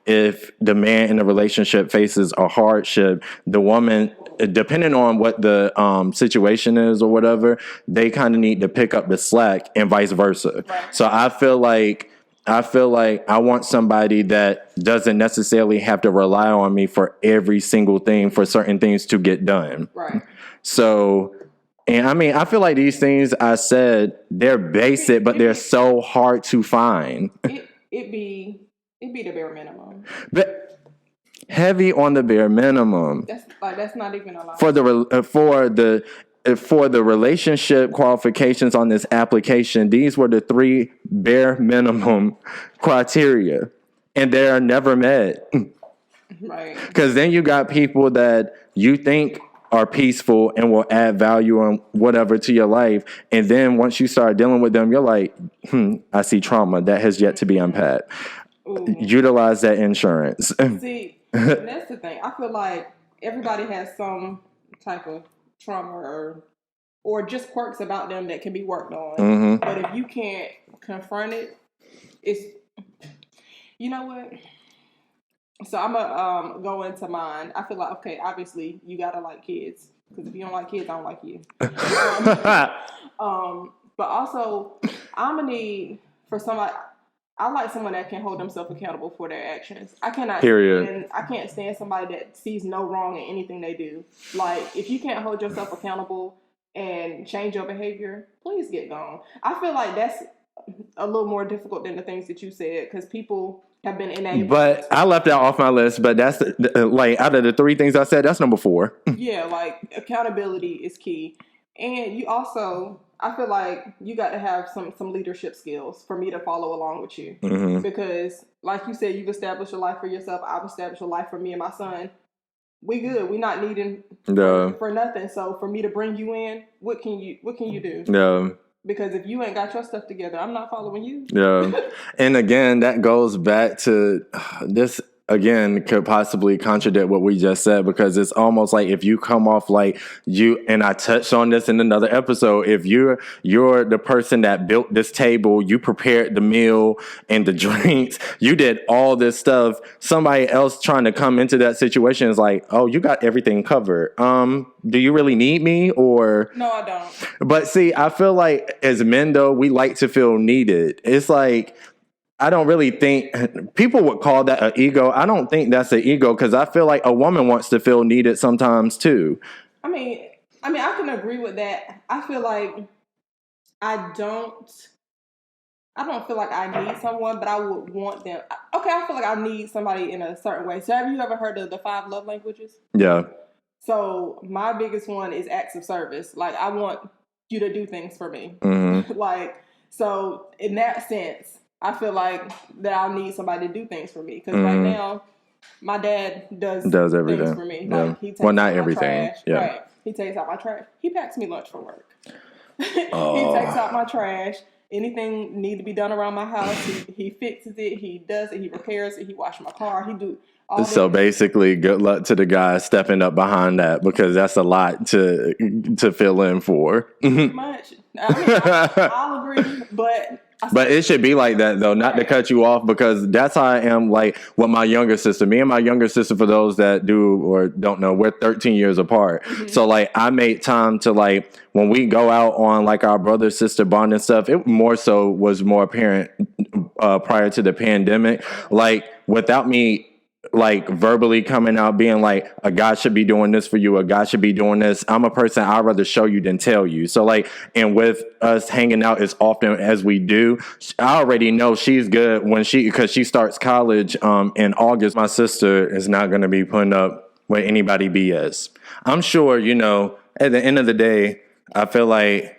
if the man in the relationship faces a hardship, the woman, depending on what the situation is or whatever, they kind of need to pick up the slack and vice versa. Right. So I feel like I want somebody that doesn't necessarily have to rely on me for every single thing, for certain things to get done. Right. So, and I mean, I feel like these things I said, they're basic, but they're so hard to find. It be the bare minimum. But heavy on the bare minimum. That's not even a lot. For the relationship qualifications on this application, these were the 3 bare minimum criteria, and they are never met. Right. Because then you got people that you think are peaceful and will add value and whatever to your life, and then once you start dealing with them, you're like, I see trauma that has yet to be unpacked. Ooh. Utilize that insurance. See, that's the thing. I feel like everybody has some type of trauma or just quirks about them that can be worked on. But if you can't confront it, it's, you know what? So I'm gonna go into mine. I feel like, okay, obviously you gotta like kids, because if you don't like kids, I don't like you. But also I'm gonna need for somebody. I like someone that can hold themselves accountable for their actions. I cannot. Period. I can't stand somebody that sees no wrong in anything they do. If you can't hold yourself accountable and change your behavior, please get gone. I feel like that's a little more difficult than the things that you said, because people have been enabled. But I left that off my list. But that's out of the 3 things I said, that's number 4. Yeah, accountability is key, and you also. I feel like you got to have some leadership skills for me to follow along with you. Because, like you said, you've established a life for yourself. I've established a life for me and my son. We good. We not needing for nothing. So for me to bring you in, what can you do? Yeah. Because if you ain't got your stuff together, I'm not following you. Yeah. And again, that goes back to this. Again, could possibly contradict what we just said, because it's almost like if you come off like you, and I touched on this in another episode, if you're the person that built this table, you prepared the meal and the drinks, you did all this stuff, somebody else trying to come into that situation is like, oh, you got everything covered. Do you really need me? Or no, I don't. But see, I feel like as men though, we like to feel needed. It's like, I don't really think people would call that an ego. I don't think that's an ego, because I feel like a woman wants to feel needed sometimes too. I mean, I can agree with that. I feel like I don't feel like I need someone, but I would want them. Okay, I feel like I need somebody in a certain way. So have you ever heard of the 5 love languages? Yeah. So my biggest one is acts of service. I want you to do things for me. So in that sense, I feel like that I'll need somebody to do things for me, because right now my dad does everything things for me. Yeah. He takes not out everything. My trash. Yeah. Right. He takes out my trash. He packs me lunch for work. He takes out my trash. Anything need to be done around my house, he fixes it. He does it. He repairs it. He washes my car. He do all So that. basically, good luck to the guy stepping up behind that because that's a lot to fill in for. Pretty much. I mean, I'll agree, but But it should be like that though, not to cut you off, because that's how I am like with my younger sister. Me and my younger sister, for those that do or don't know, we're 13 years apart. So like I made time to like when we go out on like our brother sister bond and stuff, it more so was more apparent prior to the pandemic. Like without me like verbally coming out being like a guy should be doing this for you, a guy should be doing this, I'm a person I'd rather show you than tell you. So like, and with us hanging out as often as we do, I already know she's good when because she starts college in August. My sister is not going to be putting up with anybody BS. I'm sure, you know, at the end of the day, I feel like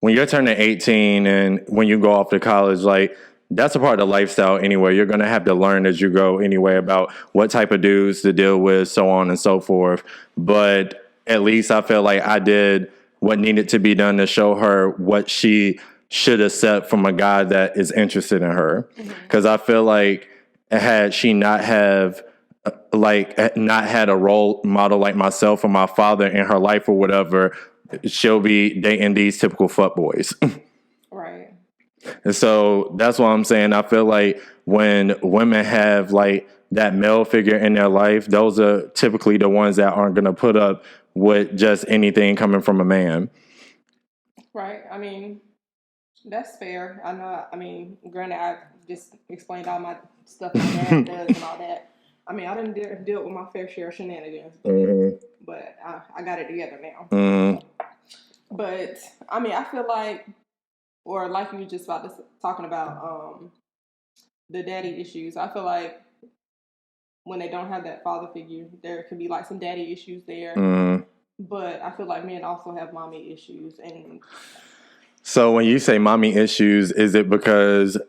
when you're turning 18 and when you go off to college, like that's a part of the lifestyle anyway. You're going to have to learn as you go anyway about what type of dudes to deal with, so on and so forth. But at least I feel like I did what needed to be done to show her what she should accept from a guy that is interested in her. Because I feel like had she not have not had a role model like myself or my father in her life or whatever, she'll be dating these typical fuckboys. Right. And so that's what I'm saying. I feel like when women have like that male figure in their life, those are typically the ones that aren't going to put up with just anything coming from a man. Right. I mean, that's fair. I know. I mean, granted, I just explained all my stuff my dad does and all that. I mean, I didn't deal with my fair share of shenanigans, but I got it together now. But I mean, I feel like, or like you were just talking about the daddy issues. I feel like when they don't have that father figure, there could be like some daddy issues there. But I feel like men also have mommy issues. And so when you say mommy issues, is it because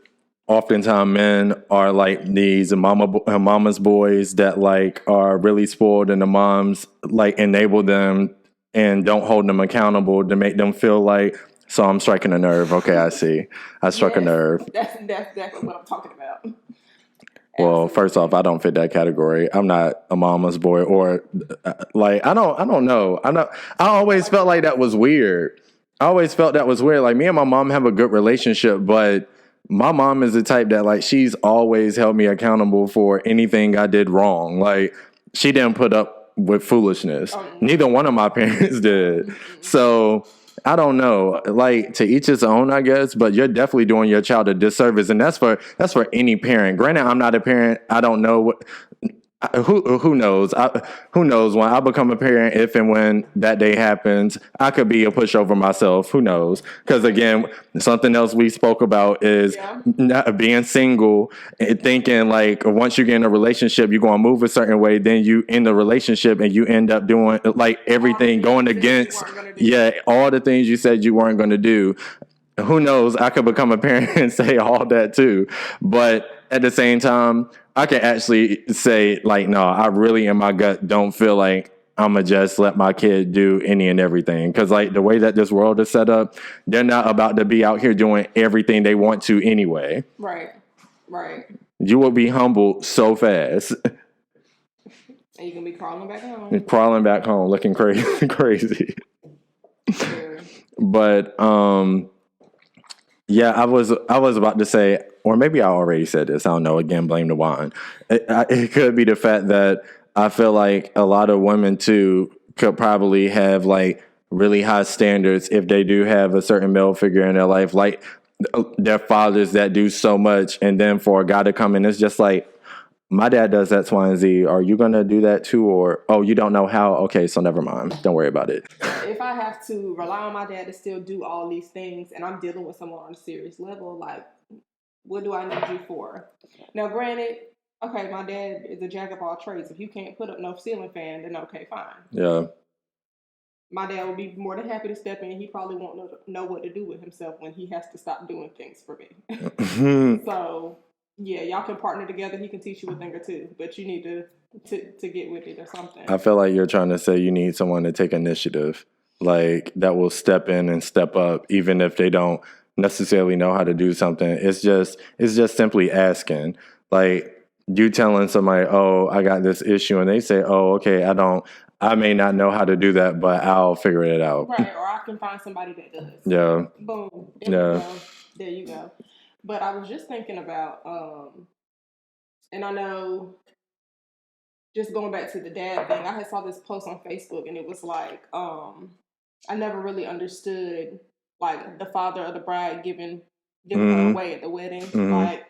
oftentimes men are like these mama's boys that like are really spoiled, and the moms like enable them and don't hold them accountable to make them feel like, so I'm striking a nerve. Okay, I see. I struck a nerve. That's exactly what I'm talking about. Well, first off, I don't fit that category. I'm not a mama's boy, or like I don't know. I always felt like that was weird. Like me and my mom have a good relationship, but my mom is the type that like she's always held me accountable for anything I did wrong. Like she didn't put up with foolishness. Neither one of my parents did. So I don't know, like to each his own, I guess, but you're definitely doing your child a disservice. And that's for any parent. Granted, I'm not a parent. I don't know what, who knows? Who knows when I become a parent, if and when that day happens, I could be a pushover myself. Who knows? Because again, something else we spoke about is not being single and thinking like once you get in a relationship, you're going to move a certain way. Then you in the relationship and you end up doing like everything going against, all the things you said you weren't going to do. Who knows? I could become a parent and say all that too. But at the same time, I can actually say like, no, I really in my gut don't feel like I'm going to just let my kid do any and everything. Because like the way that this world is set up, they're not about to be out here doing everything they want to anyway. Right. You will be humbled so fast. And you can be crawling back home. Looking crazy. Sure. But yeah, I was about to say, or maybe I already said this. I don't know. Again, blame the wine. It could be the fact that I feel like a lot of women too could probably have like really high standards if they do have a certain male figure in their life, like their fathers that do so much, and then for a guy to come in, it's just like, my dad does X, Y, and Z. Are you going to do that too? Or, oh, you don't know how? Okay, so never mind. Don't worry about it. If I have to rely on my dad to still do all these things and I'm dealing with someone on a serious level, like, what do I need you for? Now, granted, okay, my dad is a jack of all trades. If you can't put up no ceiling fan, then okay, fine. Yeah. My dad would be more than happy to step in. He probably won't know what to do with himself when he has to stop doing things for me. So... yeah, y'all can partner together. He can teach you a thing or two, but you need to get with it or something. I feel like you're trying to say you need someone to take initiative, like that will step in and step up, even if they don't necessarily know how to do something. It's just simply asking. Like you telling somebody, oh, I got this issue, and they say, oh, okay, I may not know how to do that, but I'll figure it out. Right, or I can find somebody that does. Yeah. Boom. There Yeah. you go. There you go. But I was just thinking about, and I know, just going back to the dad thing, I had saw this post on Facebook, and it was like, I never really understood like the father of the bride giving her away at the wedding. Like,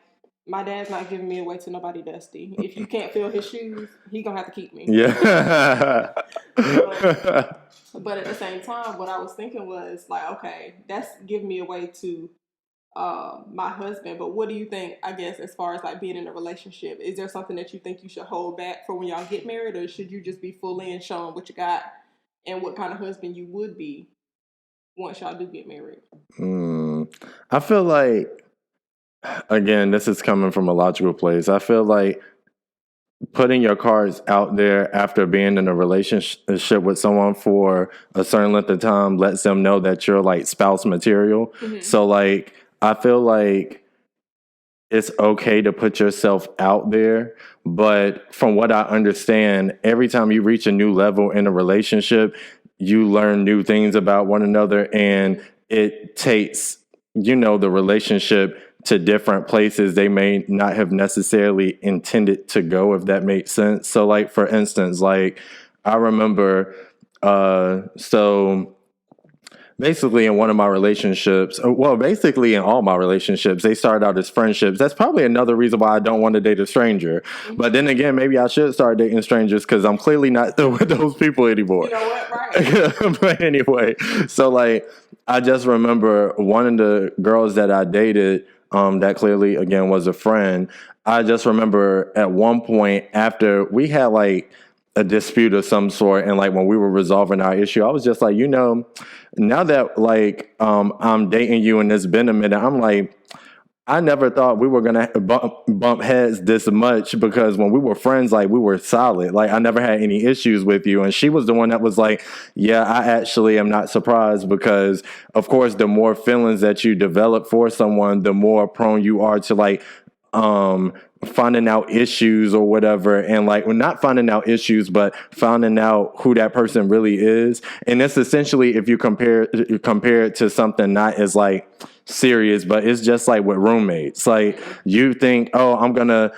my dad's not giving me away to nobody dusty. If you can't fill his shoes, he gonna have to keep me. Yeah. But at the same time, what I was thinking was like, okay, that's giving me away to my husband. But what do you think, I guess, as far as like being in a relationship? Is there something that you think you should hold back for when y'all get married, or should you just be fully and showing what you got and what kind of husband you would be once y'all do get married? I feel like, again, this is coming from a logical place. I feel like putting your cards out there after being in a relationship with someone for a certain length of time lets them know that you're like spouse material. So like, I feel like it's okay to put yourself out there, but from what I understand, every time you reach a new level in a relationship, you learn new things about one another, and it takes, the relationship to different places they may not have necessarily intended to go, if that makes sense. So like, for instance, like I remember, so basically in one of my relationships, well, basically in all my relationships, they started out as friendships. That's probably another reason why I don't want to date a stranger. But then again, maybe I should start dating strangers because I'm clearly not with those people anymore. You know what? Right. But anyway, so like, I just remember one of the girls that I dated, that clearly, again, was a friend. I just remember at one point after we had like a dispute of some sort, and like when we were resolving our issue, I was just like, now that like I'm dating you and it's been a minute, I'm like, I never thought we were gonna bump heads this much, because when we were friends, like we were solid. Like I never had any issues with you. And she was the one that was like, yeah, I actually am not surprised, because of course, the more feelings that you develop for someone, the more prone you are to like finding out issues or whatever, and like, well, not finding out issues, but finding out who that person really is. And it's essentially, if you compare it to something not as like serious, but it's just like with roommates. Like you think, oh, I'm gonna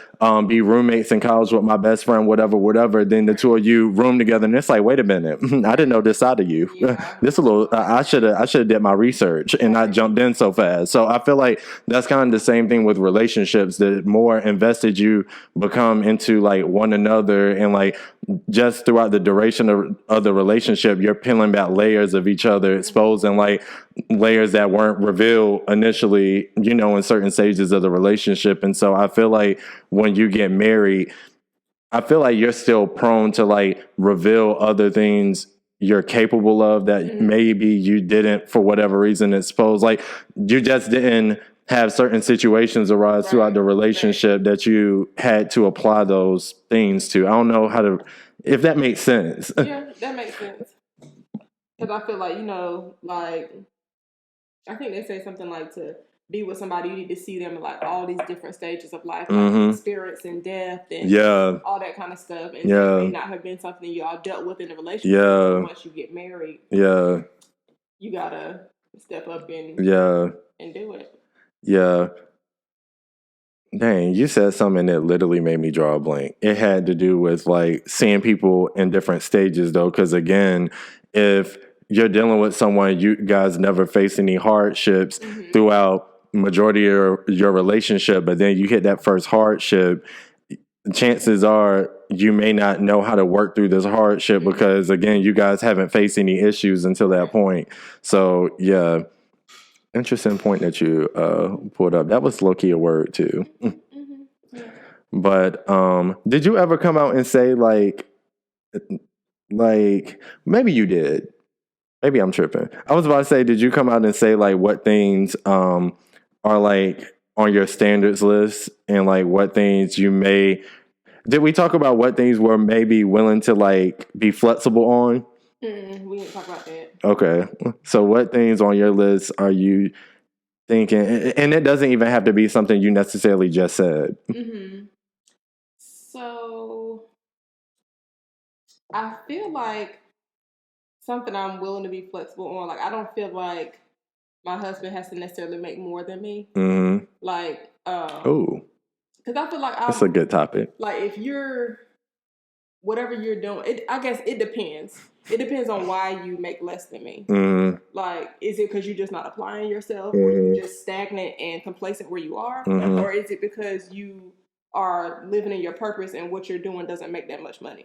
be roommates in college with my best friend, whatever. Then the two of you room together, and it's like, wait a minute, I didn't know this side of you. Yeah. This a little. I should have did my research and not jumped in so fast. So I feel like that's kind of the same thing with relationships. The more invested you become into like one another, and like just throughout the duration of the relationship, you're peeling back layers of each other, exposing like layers that weren't revealed initially, in certain stages of the relationship. And so I feel like when you get married, I feel like you're still prone to like reveal other things you're capable of that maybe you didn't, for whatever reason, expose. Like you just didn't have certain situations arise throughout the relationship that you had to apply those things to. I don't know if that makes sense. Yeah, that makes sense. Because I feel like, like, I think they say something like, to be with somebody, you need to see them in like all these different stages of life, like experience and death and all that kind of stuff. And it may not have been something you all dealt with in a relationship. But once you get married, you gotta step up and do it. Yeah. Dang, you said something that literally made me draw a blank. It had to do with like seeing people in different stages, though, because again, if you're dealing with someone, you guys never face any hardships throughout majority of your relationship, but then you hit that first hardship, chances are you may not know how to work through this hardship because again, you guys haven't faced any issues until that point. So yeah, interesting point that you pulled up. That was low-key a word too. Yeah. But did you ever come out and say like maybe you did? Maybe I'm tripping. I was about to say, did you come out and say like what things are like on your standards list, and like what things did we talk about what things we're maybe willing to like be flexible on? We didn't talk about that. Okay. So what things on your list are you thinking? And it doesn't even have to be something you necessarily just said. So I feel like something I'm willing to be flexible on. Like I don't feel like my husband has to necessarily make more than me. Mm-hmm. Like, Oh, because I feel like that's a good topic. Like if you're whatever you're doing, I guess it depends. It depends on why you make less than me. Mm-hmm. Like, is it because you're just not applying yourself, Mm-hmm. or you're just stagnant and complacent where you are, Mm-hmm. or is it because you are living in your purpose and what you're doing doesn't make that much money?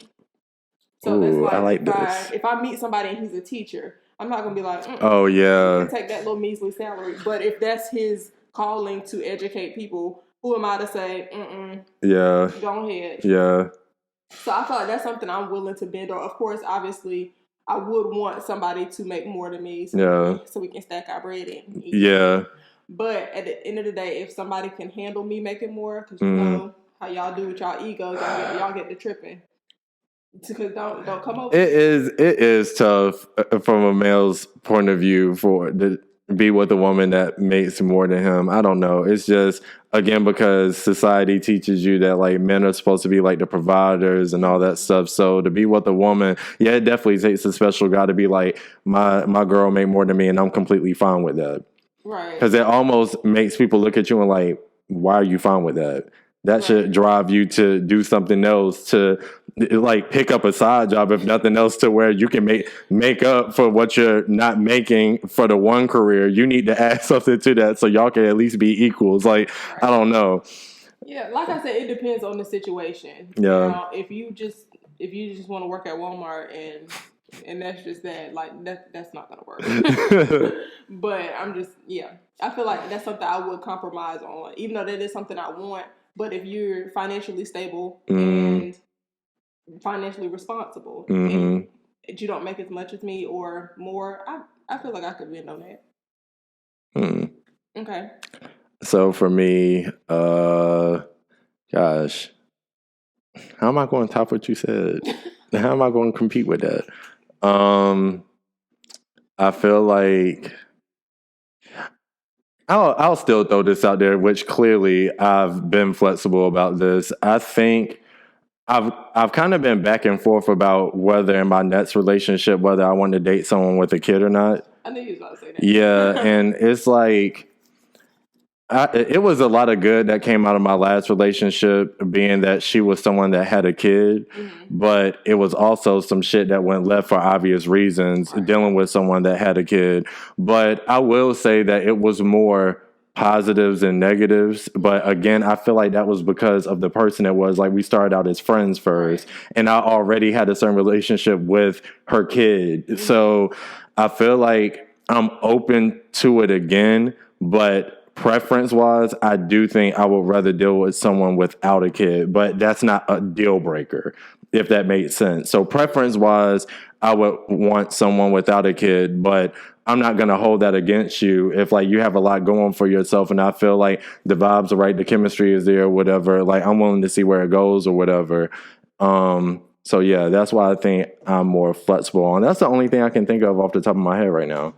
So that's like, I like this. If I meet somebody and he's a teacher, I'm not gonna be like, oh yeah, he can take that little measly salary. But if that's his calling to educate people, who am I to say, yeah, go ahead, yeah. So I feel like that's something I'm willing to bend on. Of course, obviously, I would want somebody to make more than me, so we can stack our bread and eat. Yeah. But at the end of the day, if somebody can handle me making more, because you know how y'all do with y'all egos, y'all get to tripping. Because don't come over. It is tough from a male's point of view to be with a woman that makes more than him. I don't know. It's just, again, because society teaches you that like men are supposed to be like the providers and all that stuff. So to be with a woman, yeah, it definitely takes a special guy to be like, my girl made more than me, and I'm completely fine with that. Right. Because it almost makes people look at you and like, why are you fine with that? That should drive you to do something else, to like pick up a side job, if nothing else, to where you can make up for what you're not making for the one career. You need to add something to that so y'all can at least be equals. Like, I don't know. Yeah, like I said, it depends on the situation. Yeah. Now, if you just want to work at Walmart and that's just that, like that's not gonna work. But I'm just, I feel like that's something I would compromise on, even though that is something I want. But if you're financially stable and financially responsible and you don't make as much as me or more, I feel like I could bend on that. Okay. So for me, gosh, how am I going to top what you said? How am I going to compete with that? I feel like I'll still throw this out there, which clearly I've been flexible about this. I think I've kind of been back and forth about whether in my next relationship, whether I want to date someone with a kid or not. I knew you was about to say that. Yeah, and it's like, it was a lot of good that came out of my last relationship, being that she was someone that had a kid, but it was also some shit that went left for obvious reasons, dealing with someone that had a kid. But I will say that it was more positives and negatives. But again, I feel like that was because of the person it was. Like, we started out as friends first, and I already had a certain relationship with her kid. So I feel like I'm open to it again, but preference-wise, I do think I would rather deal with someone without a kid, but that's not a deal breaker, if that makes sense. So preference-wise, I would want someone without a kid, but I'm not going to hold that against you if like you have a lot going for yourself and I feel like the vibes are right, the chemistry is there, whatever. Like, I'm willing to see where it goes or whatever. So yeah, that's why I think I'm more flexible, and that's the only thing I can think of off the top of my head right now.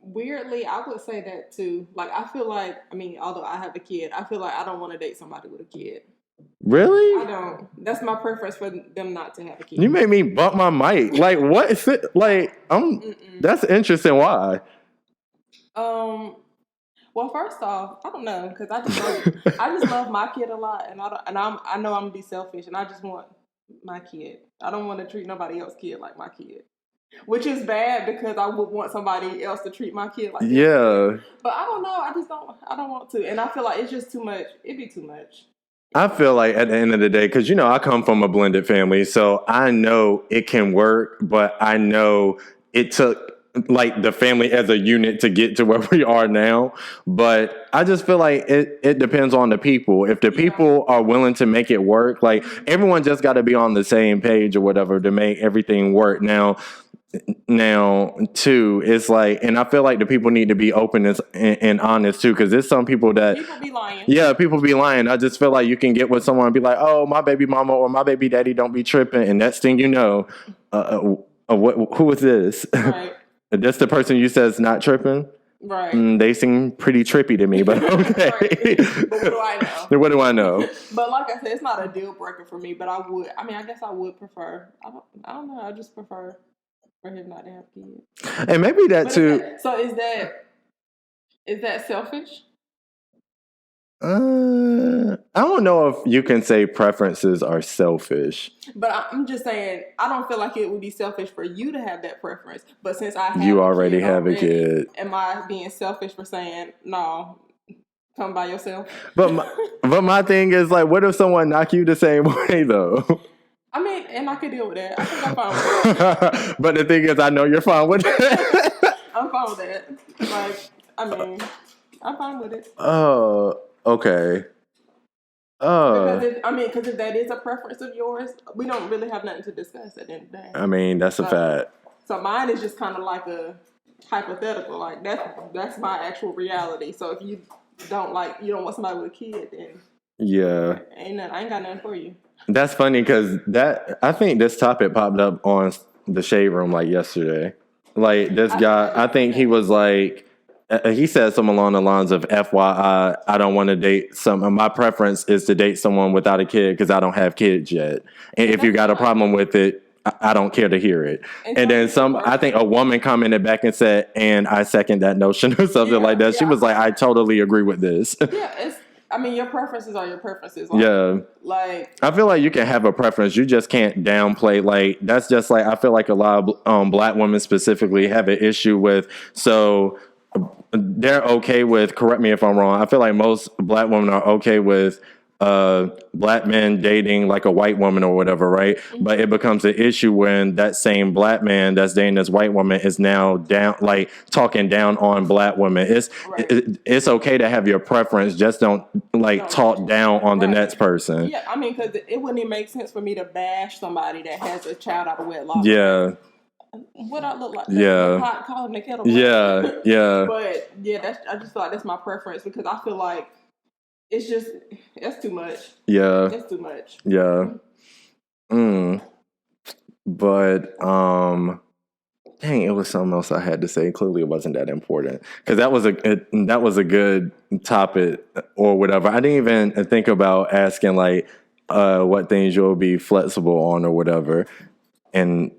Weirdly, I would say that too. Like, I feel like, although I have a kid, I feel like I don't want to date somebody with a kid. Really? I don't. That's my preference for them not to have a kid. You made me bump my mic. Like, what is it? Like, that's interesting. Why? Well, first off, I don't know, because I just love my kid a lot, and I know I'm gonna be selfish, and I just want my kid. I don't want to treat nobody else's kid like my kid. Which is bad, because I would want somebody else to treat my kid like that. Yeah. But I don't know. I don't want to. And I feel like it's just too much. It'd be too much. I feel like at the end of the day, because, I come from a blended family, so I know it can work, but I know it took like the family as a unit to get to where we are now. But I just feel like it depends on the people. If the people are willing to make it work, like, everyone just got to be on the same page or whatever to make everything work. Now too, it's like, and I feel like the people need to be open and honest too, because there's some people that people be lying. Yeah, people be lying. I just feel like you can get with someone and be like, oh, my baby mama or my baby daddy don't be tripping, and next thing you know, who is this? Right. That's the person you said is not tripping? Right. They seem pretty trippy to me, but okay. Right. But what do I know? What do I know? But like I said, it's not a deal breaker for me. But I would. I mean, I guess I would prefer. I don't know. I just prefer for him not to have kids. And maybe that But too. Is that selfish? I don't know if you can say preferences are selfish. But I'm just saying, I don't feel like it would be selfish for you to have that preference. But since I have You already have a kid. am I being selfish for saying no? Come by yourself. But my thing is like, what if someone knock you the same way though? I mean, and I could deal with that. I think I'm fine with that. But the thing is, I know you're fine with it. I'm fine with that. Like, I mean, I'm fine with it. Oh, okay. Because if that is a preference of yours, we don't really have nothing to discuss at the end of the day. I mean, that's a fact. So mine is just kind of like a hypothetical. Like that's my actual reality. So if you don't want somebody with a kid, then yeah, I ain't got nothing for you. That's funny because I think this topic popped up on the Shade Room like yesterday. Like this guy, I think he was like. He said something along the lines of FYI, I don't want to date my preference is to date someone without a kid because I don't have kids yet. And if you got a problem with it, I don't care to hear it. And then I think a woman commented back and said, and I second that notion or something like that. She was like, I totally agree with this. Yeah, your preferences are your preferences. Like, I feel like you can have a preference. You just can't downplay. Like, that's just like, I feel like a lot of black women specifically have an issue with. So they're okay with, correct me if I'm wrong, I feel like most black women are okay with black men dating like a white woman or whatever, right? Mm-hmm. But it becomes an issue when that same black man that's dating this white woman is now talking down on black women. It's okay to have your preference, just don't talk down on the next person. Yeah, I mean, because it wouldn't even make sense for me to bash somebody that has a child out of wedlock. Yeah. What I look like? Pot calling the kettle. Yeah. But yeah, I just feel like that's my preference because I feel like that's too much. Yeah. That's too much. Yeah. But dang, it was something else I had to say. Clearly, it wasn't that important because that was a good topic or whatever. I didn't even think about asking what things you'll be flexible on or whatever, and.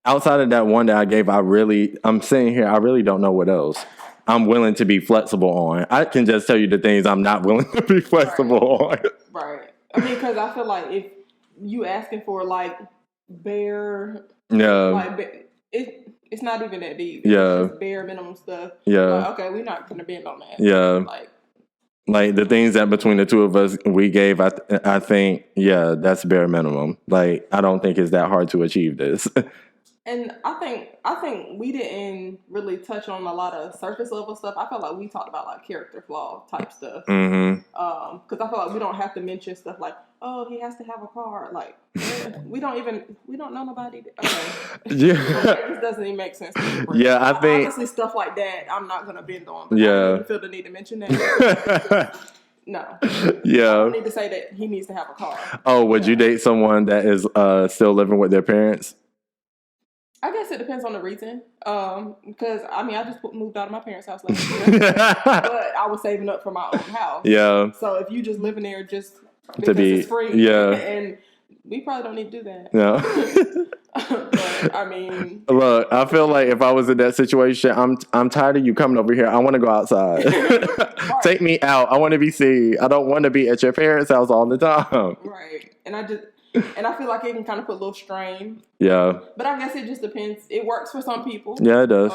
Outside of that one that I gave, I'm sitting here, I really don't know what else I'm willing to be flexible on. I can just tell you the things I'm not willing to be flexible on. Right. I mean, because I feel like if you asking for bare, it's not even that deep. It's just bare minimum stuff. Yeah. Like, okay, we're not going to bend on that. Yeah. Like the things that between the two of us we gave, I think, that's bare minimum. Like, I don't think it's that hard to achieve this. And I think we didn't really touch on a lot of surface level stuff. I felt like we talked about like character flaw type stuff. Mm-hmm. Because I feel like we don't have to mention stuff like, oh, he has to have a car. Like we don't know nobody. Okay. Yeah, it just doesn't even make sense to me. Yeah, I think honestly stuff like that I'm not gonna bend on. But I don't even feel the need to mention that. No. Yeah. I don't need to say that he needs to have a car. Oh, would you date someone that is still living with their parents? I guess it depends on the reason. Because I just moved out of my parents' house last year, but I was saving up for my own house. Yeah. So if you just living there just because it's free, and we probably don't need to do that. No. But look, I feel like if I was in that situation, I'm tired of you coming over here. I want to go outside. Right. Take me out. I want to be seen. I don't want to be at your parents' house all the time. Right. And I feel like it can kind of put a little strain. Yeah. But I guess it just depends. It works for some people. Yeah, it does.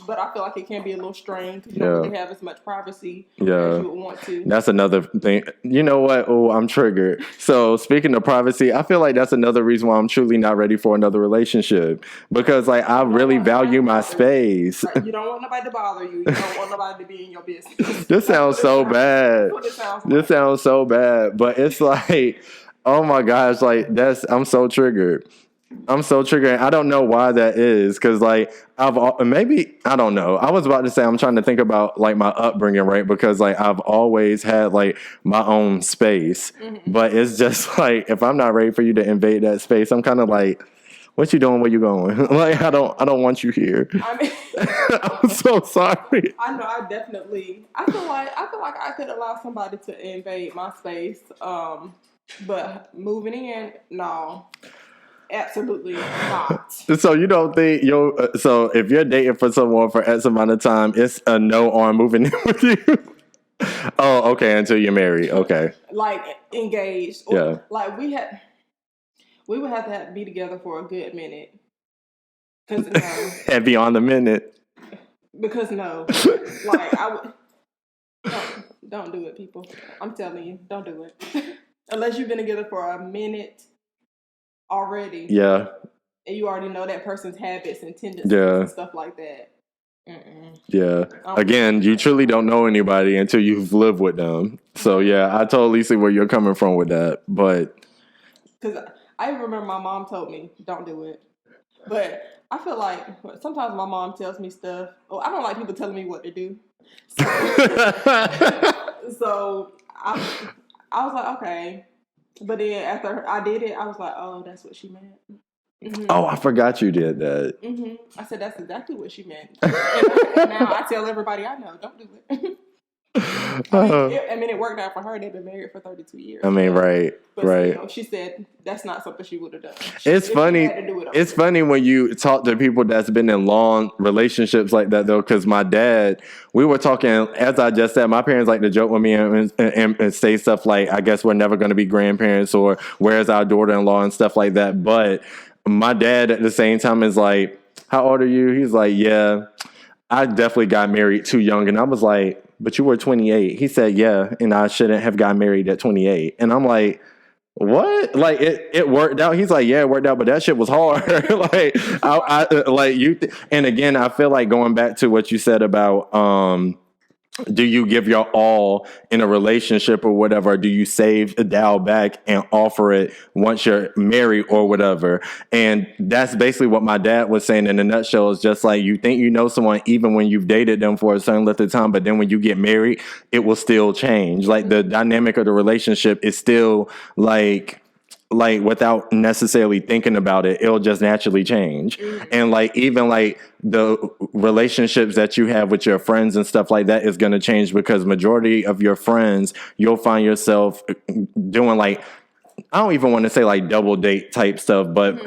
But I feel like it can be a little strain because you don't really have as much privacy as you would want to. That's another thing. You know what? Oh, I'm triggered. So speaking of privacy, I feel like that's another reason why I'm truly not ready for another relationship. Because I really value my space. Right. You don't want nobody to bother you. You don't want nobody to be in your business. This sounds so bad. This sounds so bad. But it's like... Oh my gosh, I'm so triggered. I don't know why that is, because I don't know. I was about to say I'm trying to think about my upbringing, right? Because I've always had my own space, but it's just if I'm not ready for you to invade that space, I'm kind of What you doing? Where you going? Like, I don't want you here. I mean, I'm so sorry. I know. I feel like I could allow somebody to invade my space. But moving in, no, absolutely not. So you don't think so if you're dating for someone for X amount of time, it's a no on moving in with you? Oh, okay, until you're married. Okay. Like engaged. Yeah. Like we would have to be together for a good minute. Cause no. And beyond the minute. Because no. Like I would don't do it, people. I'm telling you, don't do it. Unless you've been together for a minute already. Yeah. And you already know that person's habits and tendencies and stuff like that. Yeah. Again, you truly don't know anybody until you've lived with them. So yeah, I totally see where you're coming from with that. But because I remember my mom told me, don't do it. But I feel like sometimes my mom tells me stuff. Oh, I don't like people telling me what to do. So I was like, okay. But then after I did it, I was like, oh, that's what she meant. Mm-hmm. Oh, I forgot you did that. Mm-hmm. I said, that's exactly what she meant. And now I tell everybody I know, don't do it. I mean, it worked out for her. They've been married for 32 years. I mean, right. Still, she said that's not something she would have done. It's funny. It's funny when you talk to people that's been in long relationships like that, though, because my dad, we were talking, as I just said, my parents like to joke with me and say stuff like, I guess we're never going to be grandparents, or where's our daughter-in-law and stuff like that. But my dad at the same time is like, how old are you? He's like, yeah, I definitely got married too young. And I was like, but you were 28. He said, yeah, and I shouldn't have got married at 28. And I'm like, what? Like it worked out. He's like, yeah, it worked out, but that shit was hard. Like I like you. And again, I feel like going back to what you said about, do you give your all in a relationship or whatever? Or do you save a dial back and offer it once you're married or whatever? And that's basically what my dad was saying in a nutshell. Is just like, you think you know someone even when you've dated them for a certain length of time, but then when you get married, it will still change. Like the dynamic of the relationship is still like without necessarily thinking about it, it'll just naturally change. Mm-hmm. And like even like the relationships that you have with your friends and stuff like that is going to change, because majority of your friends, you'll find yourself doing like, I don't even want to say like double date type stuff, but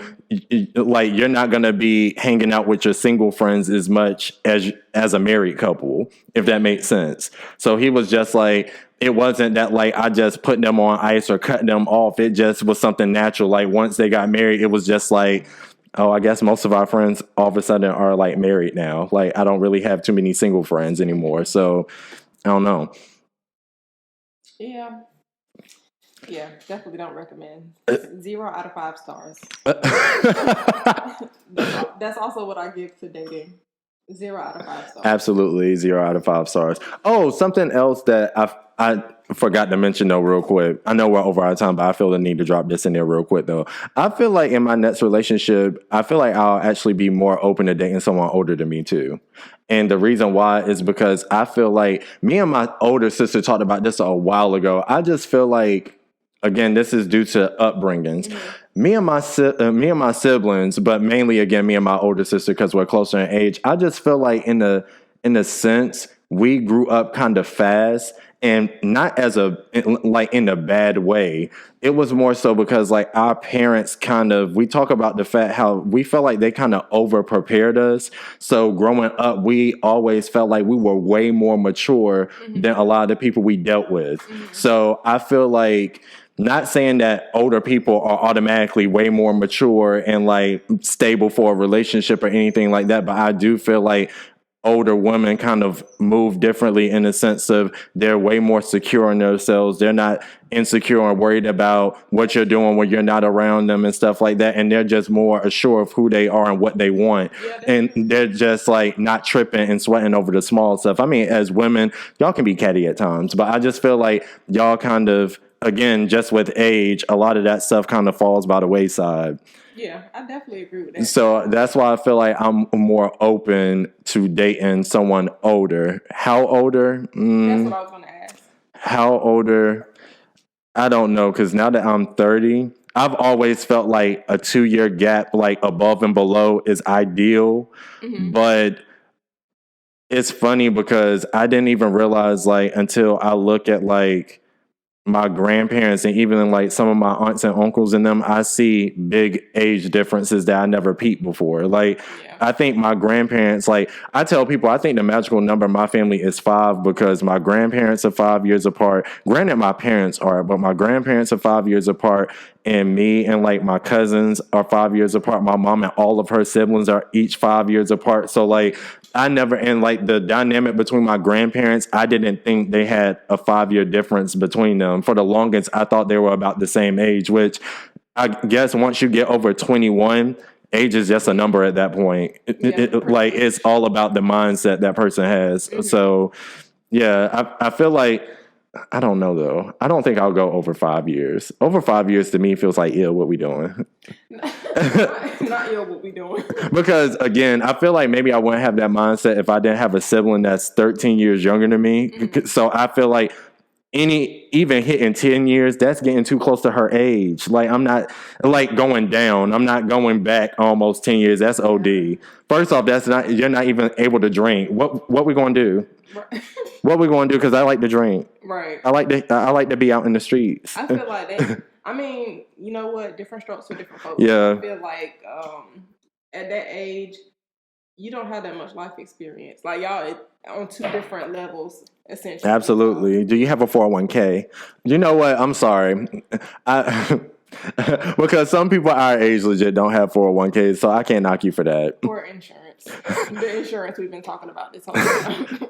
like you're not going to be hanging out with your single friends as much as a married couple, if that makes sense. So he was just like, it wasn't that like I just put them on ice or cut them off. It just was something natural. Like once they got married, it was just like, oh, I guess most of our friends all of a sudden are like married now. Like I don't really have too many single friends anymore. So I don't know. Yeah, definitely don't recommend. 0 out of 5 stars. That's also what I give to dating. 0 out of 5 stars. Absolutely 0 out of 5 stars. Oh, something else that I forgot to mention though real quick. I know we're over our time, but I feel the need to drop this in there real quick though. I feel like in my next relationship, I feel like I'll actually be more open to dating someone older than me too. And the reason why is because I feel like me and my older sister talked about this a while ago. I just feel like, again, this is due to upbringings. Mm-hmm. Me and my siblings, but mainly again, me and my older sister, because we're closer in age. I just feel like in a sense, we grew up kind of fast, and not as in a bad way. It was more so because like our parents we talk about the fact how we felt like they kind of over prepared us. So growing up, we always felt like we were way more mature than a lot of the people we dealt with. Mm-hmm. So I feel like, not saying that older people are automatically way more mature and like stable for a relationship or anything like that, but I do feel like older women kind of move differently in the sense of they're way more secure in themselves. They're not insecure and worried about what you're doing when you're not around them and stuff like that. And they're just more assured of who they are and what they want. Yeah, and they're just like not tripping and sweating over the small stuff. I mean, as women, y'all can be catty at times, but I just feel like y'all kind of, again, just with age, a lot of that stuff kind of falls by the wayside. Yeah, I definitely agree with that. So that's why I feel like I'm more open to dating someone older. How older? That's what I was going to ask. How older? I don't know, because now that I'm 30, I've always felt like a 2-year gap, like above and below, is ideal. But it's funny because I didn't even realize, like, until I look at like my grandparents and even like some of my aunts and uncles in them, I see big age differences that I never peeped before. Like, I think my grandparents, like, I tell people, I think the magical number in my family is 5 because my grandparents are 5 years apart. Granted, my parents are, but my grandparents are 5 years apart, and me and like my cousins are 5 years apart. My mom and all of her siblings are each 5 years apart. So like, I never, and like the dynamic between my grandparents, I didn't think they had a 5-year difference between them. For the longest, I thought they were about the same age, which I guess once you get over 21, age is just a number at that point. Like, it's all about the mindset that person has. So yeah, I feel like, I don't know though. I don't think I'll go over 5 years. Over 5 years to me feels like, what we doing? Not what we doing. Because again, I feel like maybe I wouldn't have that mindset if I didn't have a sibling that's 13 years younger than me. So I feel like even hitting 10 years, that's getting too close to her age. Like, I'm not like going down. I'm not going back almost 10 years. That's OD. First off, you're not even able to drink. What we going to do? Right. What we going to do? Because I like to drink. Right. I like to be out in the streets. I feel like that. I mean, you know what? Different strokes for different folks. Yeah. I feel like at that age, you don't have that much life experience. Like, y'all on 2 different levels, essentially. Absolutely. Do you have a 401k? You know what? I'm sorry. Because some people our age legit don't have 401ks, so I can't knock you for that. Or insurance. The insurance we've been talking about this whole time.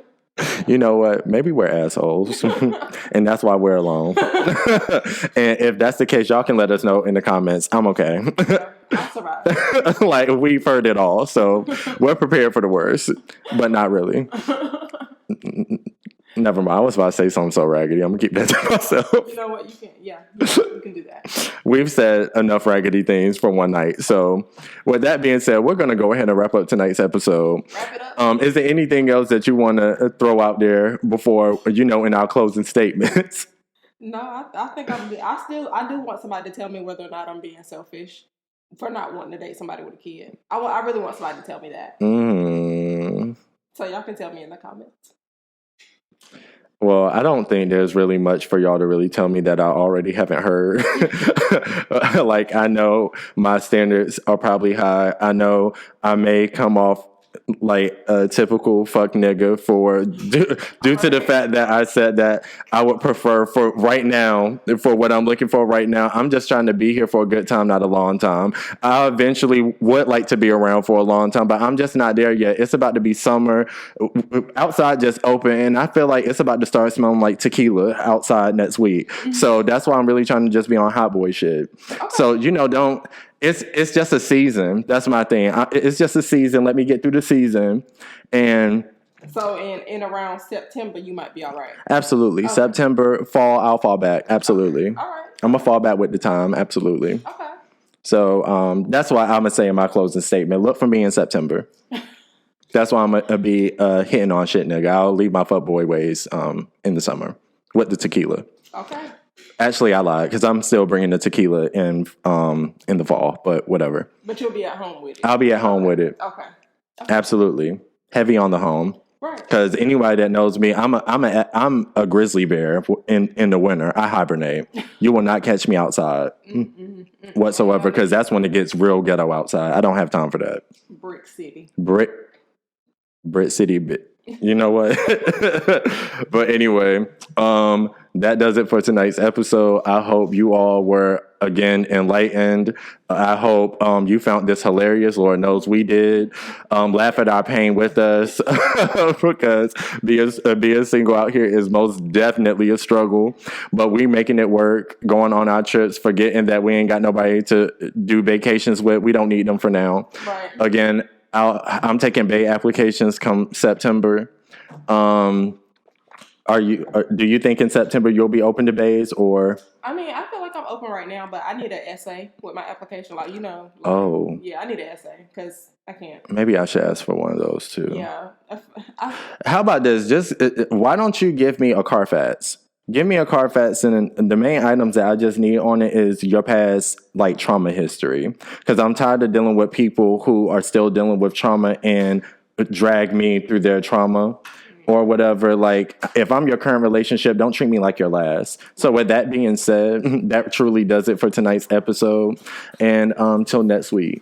You know what? Maybe we're assholes, and that's why we're alone. And if that's the case, y'all can let us know in the comments. I'm okay. I'll survive. Like, we've heard it all, so we're prepared for the worst, but not really. Never mind. I was about to say something so raggedy. I'm gonna keep that to myself. You know what? You can. Yeah, you can do that. We've said enough raggedy things for one night. So, with that being said, we're gonna go ahead and wrap up tonight's episode. Wrap it up. Is there anything else that you want to throw out there before in our closing statements? No, I think I do want somebody to tell me whether or not I'm being selfish for not wanting to date somebody with a kid. I really want somebody to tell me that. So y'all can tell me in the comments. Well, I don't think there's really much for y'all to really tell me that I already haven't heard. Like, I know my standards are probably high. I know I may come off like a typical fuck nigga due to the fact that I said that I would prefer for right now, for what I'm looking for right now. I'm just trying to be here for a good time, not a long time. I eventually would like to be around for a long time, but I'm just not there yet. It's about to be summer. Outside just open, and I feel like it's about to start smelling like tequila outside next week. So that's why I'm really trying to just be on hot boy shit. Okay. So, don't... It's just a season. That's my thing. It's just a season. Let me get through the season. And so in around September, you might be all right. Absolutely. Okay. September, fall, I'll fall back. Absolutely. Okay. All right. I'm going to fall back with the time. Absolutely. Okay. So that's why I'm going to say in my closing statement, look for me in September. That's why I'm going to be hitting on shit, nigga. I'll leave my fuckboy ways in the summer with the tequila. Okay. Actually, I lied because I'm still bringing the tequila in the fall, but whatever. But you'll be at home with it. I'll be at home with it. Okay. Absolutely, heavy on the home. Right. Because anybody that knows me, I'm a grizzly bear in the winter. I hibernate. You will not catch me outside whatsoever because that's when it gets real ghetto outside. I don't have time for that. Brick City. Brick City. You know what? But anyway, that does it for tonight's episode. I hope you all were again enlightened. I hope you found this hilarious. Lord knows we did. Laugh at our pain with us because being single out here is most definitely a struggle. But we making it work, going on our trips, forgetting that we ain't got nobody to do vacations with. We don't need them for now. Right. Again, I'm taking Bay applications come September. Do you think in September you'll be open to Bays or? I mean, I feel like I'm open right now, but I need an essay with my application. Yeah, I need an essay because I can't. Maybe I should ask for one of those too. Yeah. How about this? Just why don't you give me a Carfax? Give me a Carfax, and the main items that I just need on it is your past like trauma history, because I'm tired of dealing with people who are still dealing with trauma and drag me through their trauma or whatever. Like, if I'm your current relationship, don't treat me like your last. So with that being said, that truly does it for tonight's episode, and till next week.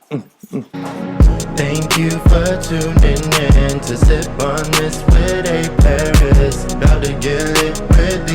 Thank you for tuning in to Sip on This with A Paris. About to get lit with